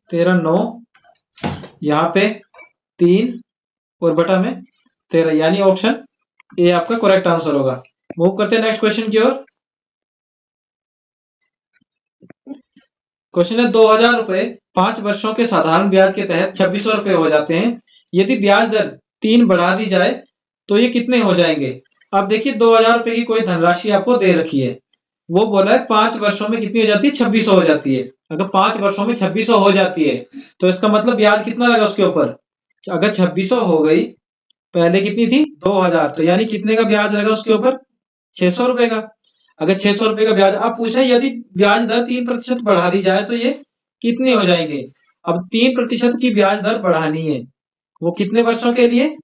13 9, यहाँ पे 3 और बटा में 13, यानी ऑप्शन ए आपका करेक्ट आंसर होगा। मूव करते हैं नेक्स्ट क्वेश्चन की ओर। क्वेश्चन है 2000 रुपए 5 वर्षों के साधारण ब्याज के तहत 2600 रुपए हो जाते हैं। यदि ब्याज दर 3 बढ़ा दी जाए तो ये कितने हो जाएंगे? अब देखिए 2000 रुपए की कोई धनराशि आपको दे रखी है, वो बोला है 5 वर्षों में कितनी हो जाती है? 2600 हो जाती है। अगर 5 वर्षों में 2600 हो जाती है तो इसका मतलब ब्याज कितना लगा उसके ऊपर? अगर 2600 हो गई, पहले कितनी थी? 2000, तो यानी कितने का ब्याज लगा उसके ऊपर? 600 रुपए का। अगर 600 रुपए का ब्याज, अब पूछा यदि ब्याज दर 3% बढ़ा दी जाए तो ये कितने हो जाएंगे? अब 3% की ब्याज दर बढ़ानी है, वो कितने वर्षों के लिए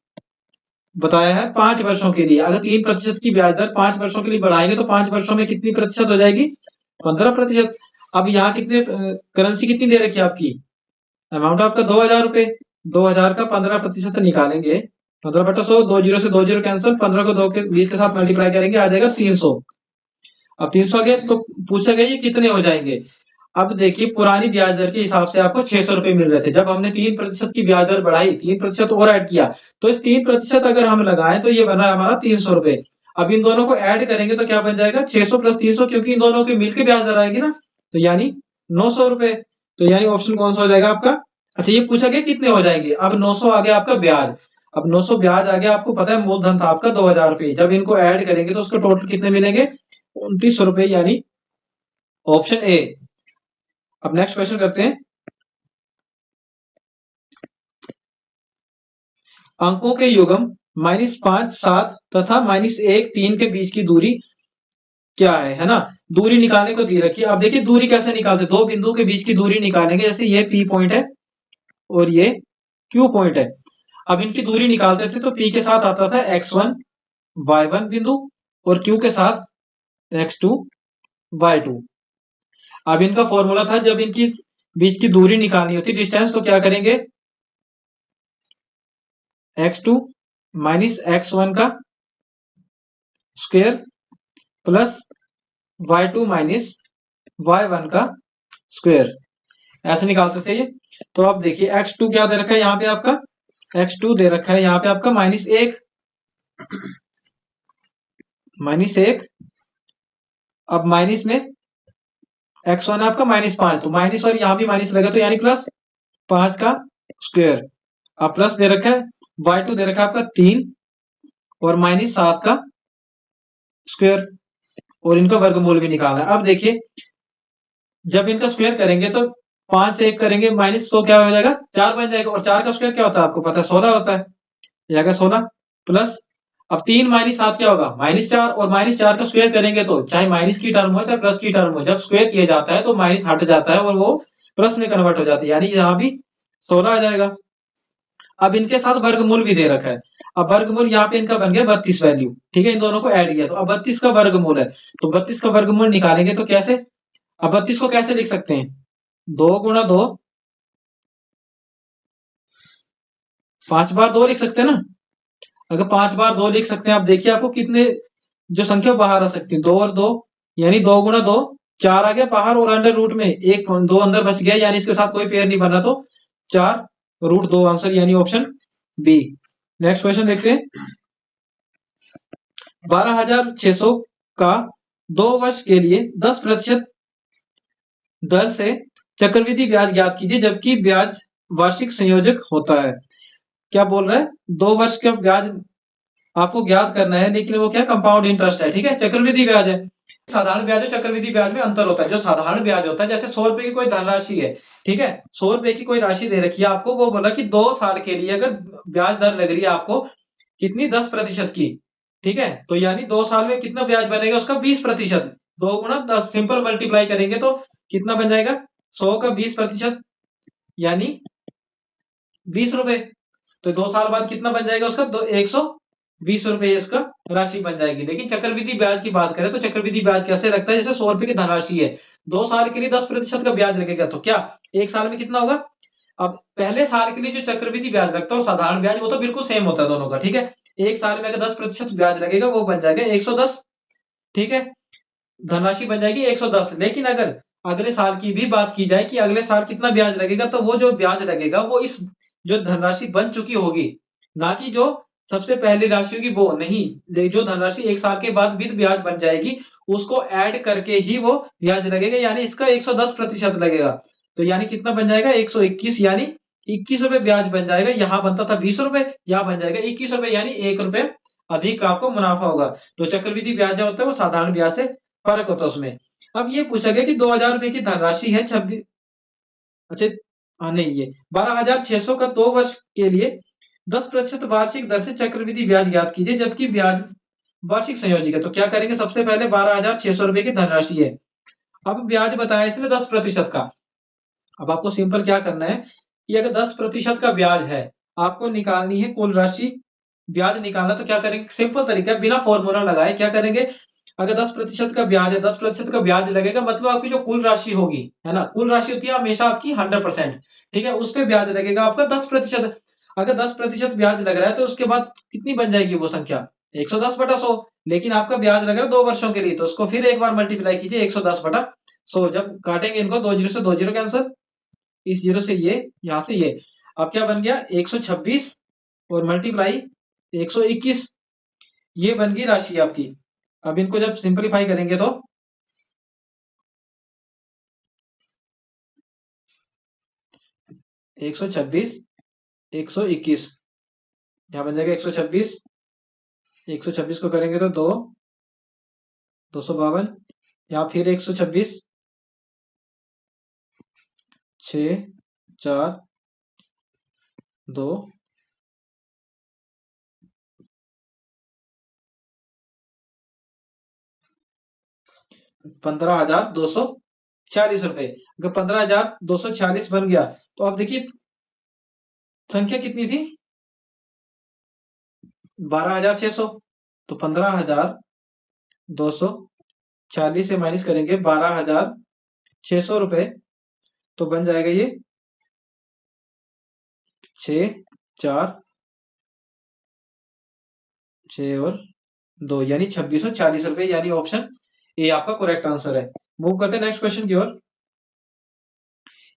बताया है? 5 वर्षों के लिए। अगर 3% की ब्याज दर 5 वर्षों के लिए बढ़ाएंगे तो 5 वर्षों में कितनी प्रतिशत हो जाएगी? 15%। अब यहाँ कितने करेंसी कितनी दे रखी है आपकी? अमाउंट आपका 2000 रुपए, 2000 का 15% निकालेंगे, 15/100, 2 जीरो से 2 जीरो कैंसिल, 15 को 2 के 20 के साथ मल्टीप्लाई करेंगे, आ जाएगा 300। अब 300 आ गया तो पूछा गया ये कितने हो जाएंगे? अब देखिए पुरानी ब्याज दर के हिसाब से आपको 600 रुपए मिल रहे थे, जब हमने 3% की ब्याज दर बढ़ाई, 3% और ऐड किया, तो इस 3% अगर हम लगाएं तो ये बना हमारा 300 रुपए। अब इन दोनों को ऐड करेंगे तो क्या बन जाएगा? 600 प्लस 300, क्योंकि इन दोनों के मिलकर ब्याज दर आएगी ना, तो यानी 900 रुपए। तो यानी ऑप्शन कौन सा हो जाएगा आपका? अच्छा, ये पूछा गया कितने हो जाएंगे। अब 900 आ गया आपका ब्याज, अब 900 ब्याज आ गया, आपको पता है मूलधन था आपका 2000 रुपए, जब इनको ऐड करेंगे तो उसको टोटल कितने मिलेंगे? 2900 रुपए, यानी ऑप्शन ए। अब नेक्स्ट क्वेश्चन करते हैं। अंकों के युग्म -5 7 तथा -1 3 के बीच की दूरी क्या है ना? दूरी निकालने को दी रखी है। अब देखिए दूरी कैसे निकालते हैं, दो बिंदु के बीच की दूरी निकालेंगे, जैसे ये पी पॉइंट है और ये क्यू पॉइंट है। अब इनकी दूरी निकालते थे तो पी के साथ आता था x1 y1 बिंदु और क्यू के साथ x2 y2। अब इनका फॉर्मूला था, जब इनकी बीच की दूरी निकालनी होती डिस्टेंस, तो क्या करेंगे? x2 माइनस x1 का square plus y2 minus y1 का स्क्वायर, ऐसे निकालते थे ये। तो अब देखिए x2 क्या दे रखा है यहाँ पे आपका? x2 दे रखा है यहाँ पे आपका -1। अब माइनस में x1 आपका -5, तो माइनस और यहाँ भी माइनस लगा तो यानी +5 का स्क्वायर। अब प्लस दे रखा है y2 दे रखा है आपका 3 और -7 का स्क्वायर, और इनका वर्गमूल भी निकालना है। अब देखिए जब इनका स्क्वायर करेंगे तो 5 से 1 करेंगे माइनस, तो क्या हो जाएगा? 4 बन जाएगा, और 4 का स्क्वायर क्या होता है आपको पता है? 16 होता है, जाएगा 16 प्लस। अब 3 -7 क्या होगा? -4, और -4 का स्क्वायर करेंगे तो चाहे माइनस की टर्म हो चाहे प्लस की टर्म हो, जब स्क्वायर किया जाता है तो माइनस हट जाता है और वो प्लस में कन्वर्ट हो जाती है, यानी यहाँ भी 16 आ जाएगा। अब इनके साथ वर्गमूल भी दे रखा है। अब वर्गमूल यहाँ पे इनका बन गया 32 वैल्यू, ठीक है, इन दोनों को ऐड किया तो अब 32 का वर्गमूल है, तो 32 का वर्गमूल निकालेंगे तो कैसे? अब 32 को कैसे लिख सकते हैं? 2 गुणा 2, 5 बार 2 लिख सकते हैं ना। अगर 5 बार 2 लिख सकते हैं, आप देखिए आपको कितने जो संख्या बाहर आ सकती है, 2 और 2, यानी 2 गुणा 2 4 आ गया बाहर, और अंडर रूट में एक 2 अंदर बच गया, यानी इसके साथ कोई पेयर नहीं बना, तो 4√2 आंसर, यानी ऑप्शन बी। नेक्स्ट क्वेश्चन देखते हैं। 12,600 का 2 वर्ष के लिए 10% दर से चक्रवृद्धि ब्याज ज्ञात कीजिए, जबकि ब्याज वार्षिक संयोजक होता है। क्या बोल रहा है? 2 वर्ष का ब्याज आपको ज्ञात करना है, लेकिन वो क्या कंपाउंड इंटरेस्ट है, ठीक है, चक्रवृद्धि ब्याज है। साधारण ब्याज और चक्रवृद्धि ब्याज में अंतर होता है। जो साधारण ब्याज होता है, जैसे 100 रुपए की कोई धनराशि है, ठीक है, 100 रुपए की कोई राशि दे रखी है आपको, वो बोला कि 2 साल के लिए अगर ब्याज दर लग रही है आपको कितनी? 10% की, ठीक है, तो यानी 2 साल में कितना ब्याज बनेगा उसका? 20%। 2 गुणा 10 सिंपल मल्टीप्लाई करेंगे तो कितना बन जाएगा? 100 का 20%, यानी 20 रुपए। तो 2 साल बाद कितना बन जाएगा उसका? 120 रुपए इसका राशि बन जाएगी। लेकिन चक्रवृद्धि ब्याज की बात करें तो चक्रवृद्धि ब्याज कैसे लगता है? जैसे 100 रुपए की धनराशि है, 2 साल के लिए 10% का ब्याज लगेगा, तो क्या एक साल में कितना होगा? अब पहले साल के लिए जो चक्रवृद्धि ब्याज लगता है और साधारण ब्याज, वो तो बिल्कुल सेम होता है दोनों का, ठीक है। एक साल में अगर 10% ब्याज लगेगा, वो बन जाएगा 110, ठीक है, धनराशि बन जाएगी 110। लेकिन अगर अगले साल की भी बात की जाए कि अगले साल कितना ब्याज लगेगा, तो वो जो ब्याज लगेगा वो इस जो धनराशि बन चुकी होगी, ना कि जो सबसे पहली राशि होगी वो नहीं, जो धनराशि एक साल के बाद भी ब्याज बन जाएगी, उसको ऐड करके ही वो ब्याज लगेगा, यानी इसका 110% लगेगा। तो यानी कितना बन जाएगा? 121, यानी 21 रुपए ब्याज बन जाएगा। यहाँ बनता था 20 रुपए, यहाँ बन जाएगा 21 रुपए, यानी 1 रुपए अधिक आपको मुनाफा होगा। तो चक्रवृद्धि ब्याज जो होता है वो साधारण ब्याज से फर्क होता है उसमें। अब ये पूछा गया कि 2000 रुपए की धनराशि है 26, अच्छा, हाँ नहीं, ये 12,600 का 2 वर्ष के लिए 10% वार्षिक दर से चक्रवृद्धि ब्याज ज्ञात कीजिए, जबकि ब्याज वार्षिक संयोजित है। तो क्या करेंगे? सबसे पहले 12,600 रुपए की धनराशि है, अब ब्याज बताया इसने 10% का। अब आपको सिंपल क्या करना है कि अगर 10% का ब्याज है, आपको निकालनी है कुल राशि, ब्याज निकालना, तो क्या करेंगे? सिंपल तरीका, बिना फॉर्मूला लगाए क्या करेंगे? अगर 10% का ब्याज है, 10% का ब्याज लगेगा, मतलब आपकी जो कुल राशि होगी, है ना, कुल राशि होती है हमेशा आपकी 100%, ठीक है, उस पे ब्याज लगेगा आपका 10%। अगर 10% ब्याज लग रहा है तो उसके बाद कितनी बन जाएगी वो संख्या? 110/100। लेकिन आपका ब्याज लग रहा है 2 वर्षों के लिए, तो उसको फिर एक बार मल्टीप्लाई कीजिए 110/100। जब काटेंगे इनको, 2 जीरो से 2 जीरो कैंसिल, इस जीरो से ये, यहां से ये, अब क्या बन गया? 126 और मल्टीप्लाई 121, ये बन गई राशि आपकी। अब इनको जब सिंपलीफाई करेंगे तो 126, 121, यहाँ बन जाएगा 126, 126 को करेंगे तो 252, यहाँ फिर 126, 6, 4, 2, 15,246 रुपए। अगर 15,246 बन गया, तो अब देखिए संख्या कितनी थी? 12,600। तो 15,246 से माइनस करेंगे 12,600 रुपए, तो बन जाएगा ये 6, 4, 6 और 2, यानी 2,640 रुपए, यानी ऑप्शन ए आपका करेक्ट आंसर है। मूव करते हैं नेक्स्ट क्वेश्चन की ओर।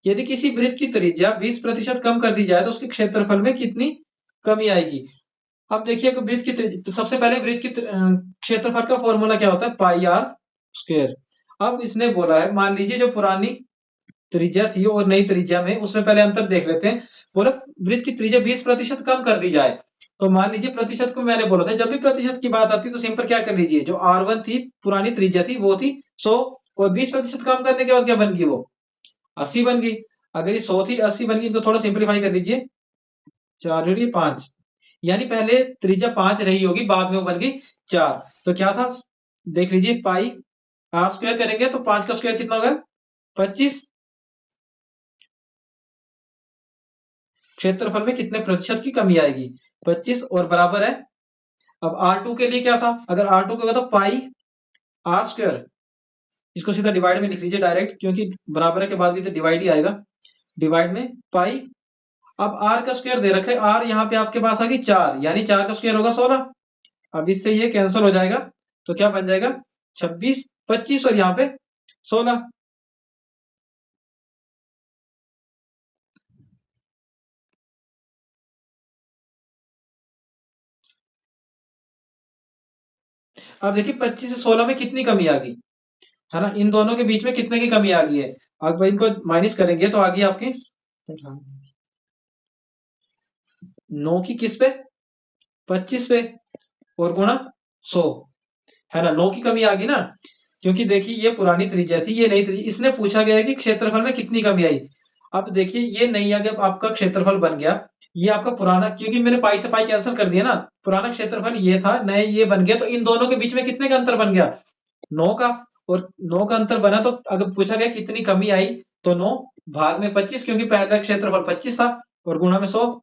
यदि किसी वृत्त की त्रिज्या 20% कम कर दी जाए तो उसके क्षेत्रफल में कितनी कमी आएगी? अब देखिए वृत्त की सबसे पहले वृत्त की क्षेत्रफल का फॉर्मूला क्या होता है? पाई आर स्क्वायर। अब इसने बोला है, मान लीजिए जो पुरानी त्रिज्या थी और नई त्रिज्या में, उसमें पहले अंतर देख लेते हैं। बोला वृत्त की त्रिज्या 20% कम कर दी जाए, तो मान लीजिए प्रतिशत को मैंने बोला था, जब भी प्रतिशत की बात आती है तो सिंपल क्या कर लीजिए, जो R1 थी पुरानी त्रिज्या थी वो थी 100, और 20% कम करने के बाद क्या बन गई? वो 80 बन गई। अगर ये 100 थी 80 बन गई, तो थोड़ा सिंपलीफाई कर लीजिए, 4 5, यानी पहले त्रिज्या 5 रही होगी, बाद में वो बन गई 4। तो क्या था? देख लीजिए, पाई आर स्क्वायर करेंगे तो 5 का स्क्वायर कितना होगा? 25। क्षेत्रफल में कितने प्रतिशत की कमी आएगी? 25, और बराबर है, अब R2 के लिए क्या था? अगर R2 का होगा तो पाई आर स्क्वायर, इसको सीधा डिवाइड में लिख लीजिए डायरेक्ट, क्योंकि बराबर के बाद भी तो डिवाइड ही आएगा, डिवाइड में पाई। अब आर का स्क्वायर दे रखा है, आर यहाँ पे आपके पास आ गई 4, यानी 4 का स्क्वायर होगा 16। अब इससे ये कैंसिल हो जाएगा, तो क्या बन जाएगा? 26, 25 और यहाँ पे 16। अब देखिए 25 से 16 में कितनी कमी आ गई, है ना, इन दोनों के बीच में कितने की कमी आ गई है? अब भाई इनको माइनस करेंगे तो आ गई आपकी 9 की किस पे? 25 पे, और गुणा 100, है ना, 9 की कमी आ गई ना, क्योंकि देखिए ये पुरानी त्रिज्या थी, ये नई त्रिज्या, इसने पूछा गया है कि क्षेत्रफल में कितनी कमी आई। अब देखिए ये नई आ गया, आपका क्षेत्रफल बन गया, ये आपका पुराना, क्योंकि मैंने पाई से पाई कैंसिल कर दिया ना, पुराना क्षेत्रफल ये था, नए ये बन गया, तो इन दोनों के बीच में कितने का अंतर बन गया? 9 का। और 9 का अंतर बना, तो अगर पूछा गया कितनी कमी आई, तो 9 भाग में 25, क्योंकि पहला क्षेत्रफल 25 था, और गुणा में 100,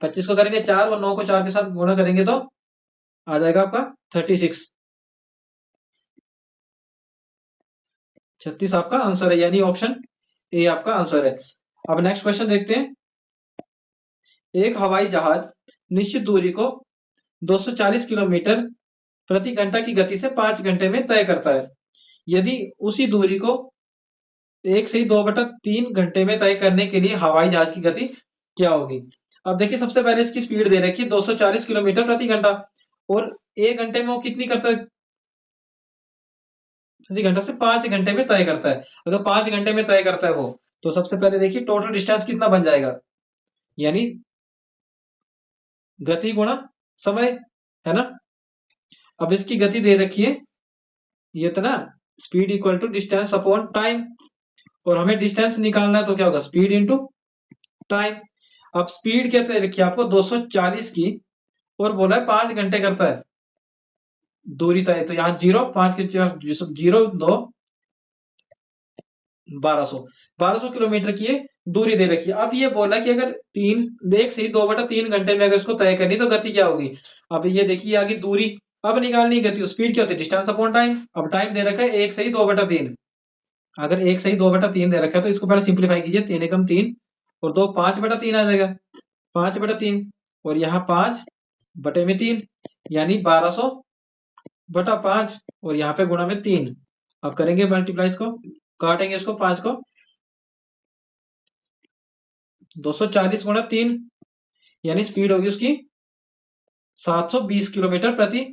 25 को करेंगे 4 और 9 को 4 के साथ गुणा करेंगे तो आ जाएगा आपका 36। 36 आपका आंसर है, यानी ऑप्शन ए आपका आंसर है। अब नेक्स्ट क्वेश्चन देखते हैं। एक हवाई जहाज निश्चित दूरी को 240 किलोमीटर प्रति घंटा की गति से 5 घंटे में तय करता है। यदि उसी दूरी को 1/2/3 घंटे में तय करने के लिए हवाई जहाज की गति क्या होगी? अब देखिए, सबसे पहले इसकी स्पीड दे रखी है 240 किलोमीटर प्रति घंटा, और 1 घंटे में वो कितनी करता है प्रति घंटा से? 5 घंटे में तय करता है। अगर 5 घंटे में तय करता है वो, तो सबसे पहले देखिए टोटल डिस्टेंस कितना बन जाएगा, यानी गति गुणा समय, है ना। अब इसकी गति दे रखी है ये तो ना, speed equal to distance upon time, और हमें डिस्टेंस निकालना है तो क्या होगा, स्पीड इंटू टाइम। अब स्पीड क्या दे रखी है आपको 240 की, और बोला है 5 घंटे करता है दूरी तय, तो यहाँ 0, 5 के 0 2 1200 किलोमीटर की ये दूरी दे रखी है। अब ये बोला कि अगर 1/2/3 घंटे में अगर इसको तय करनी तो गति क्या होगी। अब ये देखिए आगे दूरी, अब निकालनी गति, स्पीड क्या होती है, डिस्टेंस अपॉन टाइम। अब टाइम दे रखा है 1/2/3, अगर 1/2/3 दे रखा है तो इसको पहले सिंप्लीफाई कीजिए, 3 एकम 3 और 2 5/3 आ जाएगा, 5/3, और यहाँ 5/3 यानी 1200/5, और यहाँ पे गुणा में 3। अब करेंगे मल्टीप्लाई, इसको काटेंगे, इसको 5 को, 240 गुणा 3, यानी स्पीड होगी उसकी 720 किलोमीटर प्रति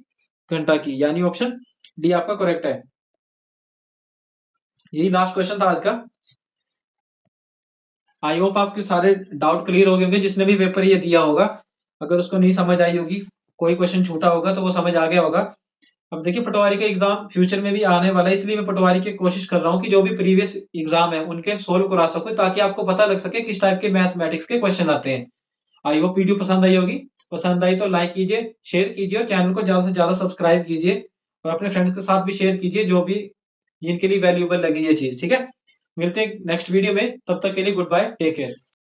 घंटा की, यानी ऑप्शन डी आपका करेक्ट है। यही लास्ट क्वेश्चन था आज का। आई होप आपके सारे डाउट क्लियर हो गए होंगे, जिसने भी पेपर ये दिया होगा। अगर उसको नहीं समझ आई होगी, कोई क्वेश्चन छूटा होगा, तो वो समझ आ गया होगा। अब देखिए, पटवारी का एग्जाम फ्यूचर में भी आने वाला है, इसलिए मैं पटवारी की कोशिश कर रहा हूँ कि जो भी प्रीवियस एग्जाम है उनके सोल्व करा सकूं, ताकि आपको पता लग सके किस टाइप के मैथमेटिक्स के क्वेश्चन आते हैं। आई होप वीडियो पसंद आई होगी। पसंद आई तो लाइक कीजिए, शेयर कीजिए, और चैनल को ज्यादा से ज्यादा सब्सक्राइब कीजिए, और अपने फ्रेंड्स के साथ भी शेयर कीजिए, जो भी जिनके लिए वैल्यूएबल लगे ये चीज। ठीक है, मिलते हैं नेक्स्ट वीडियो में, तब तक के लिए गुड बाय, टेक केयर।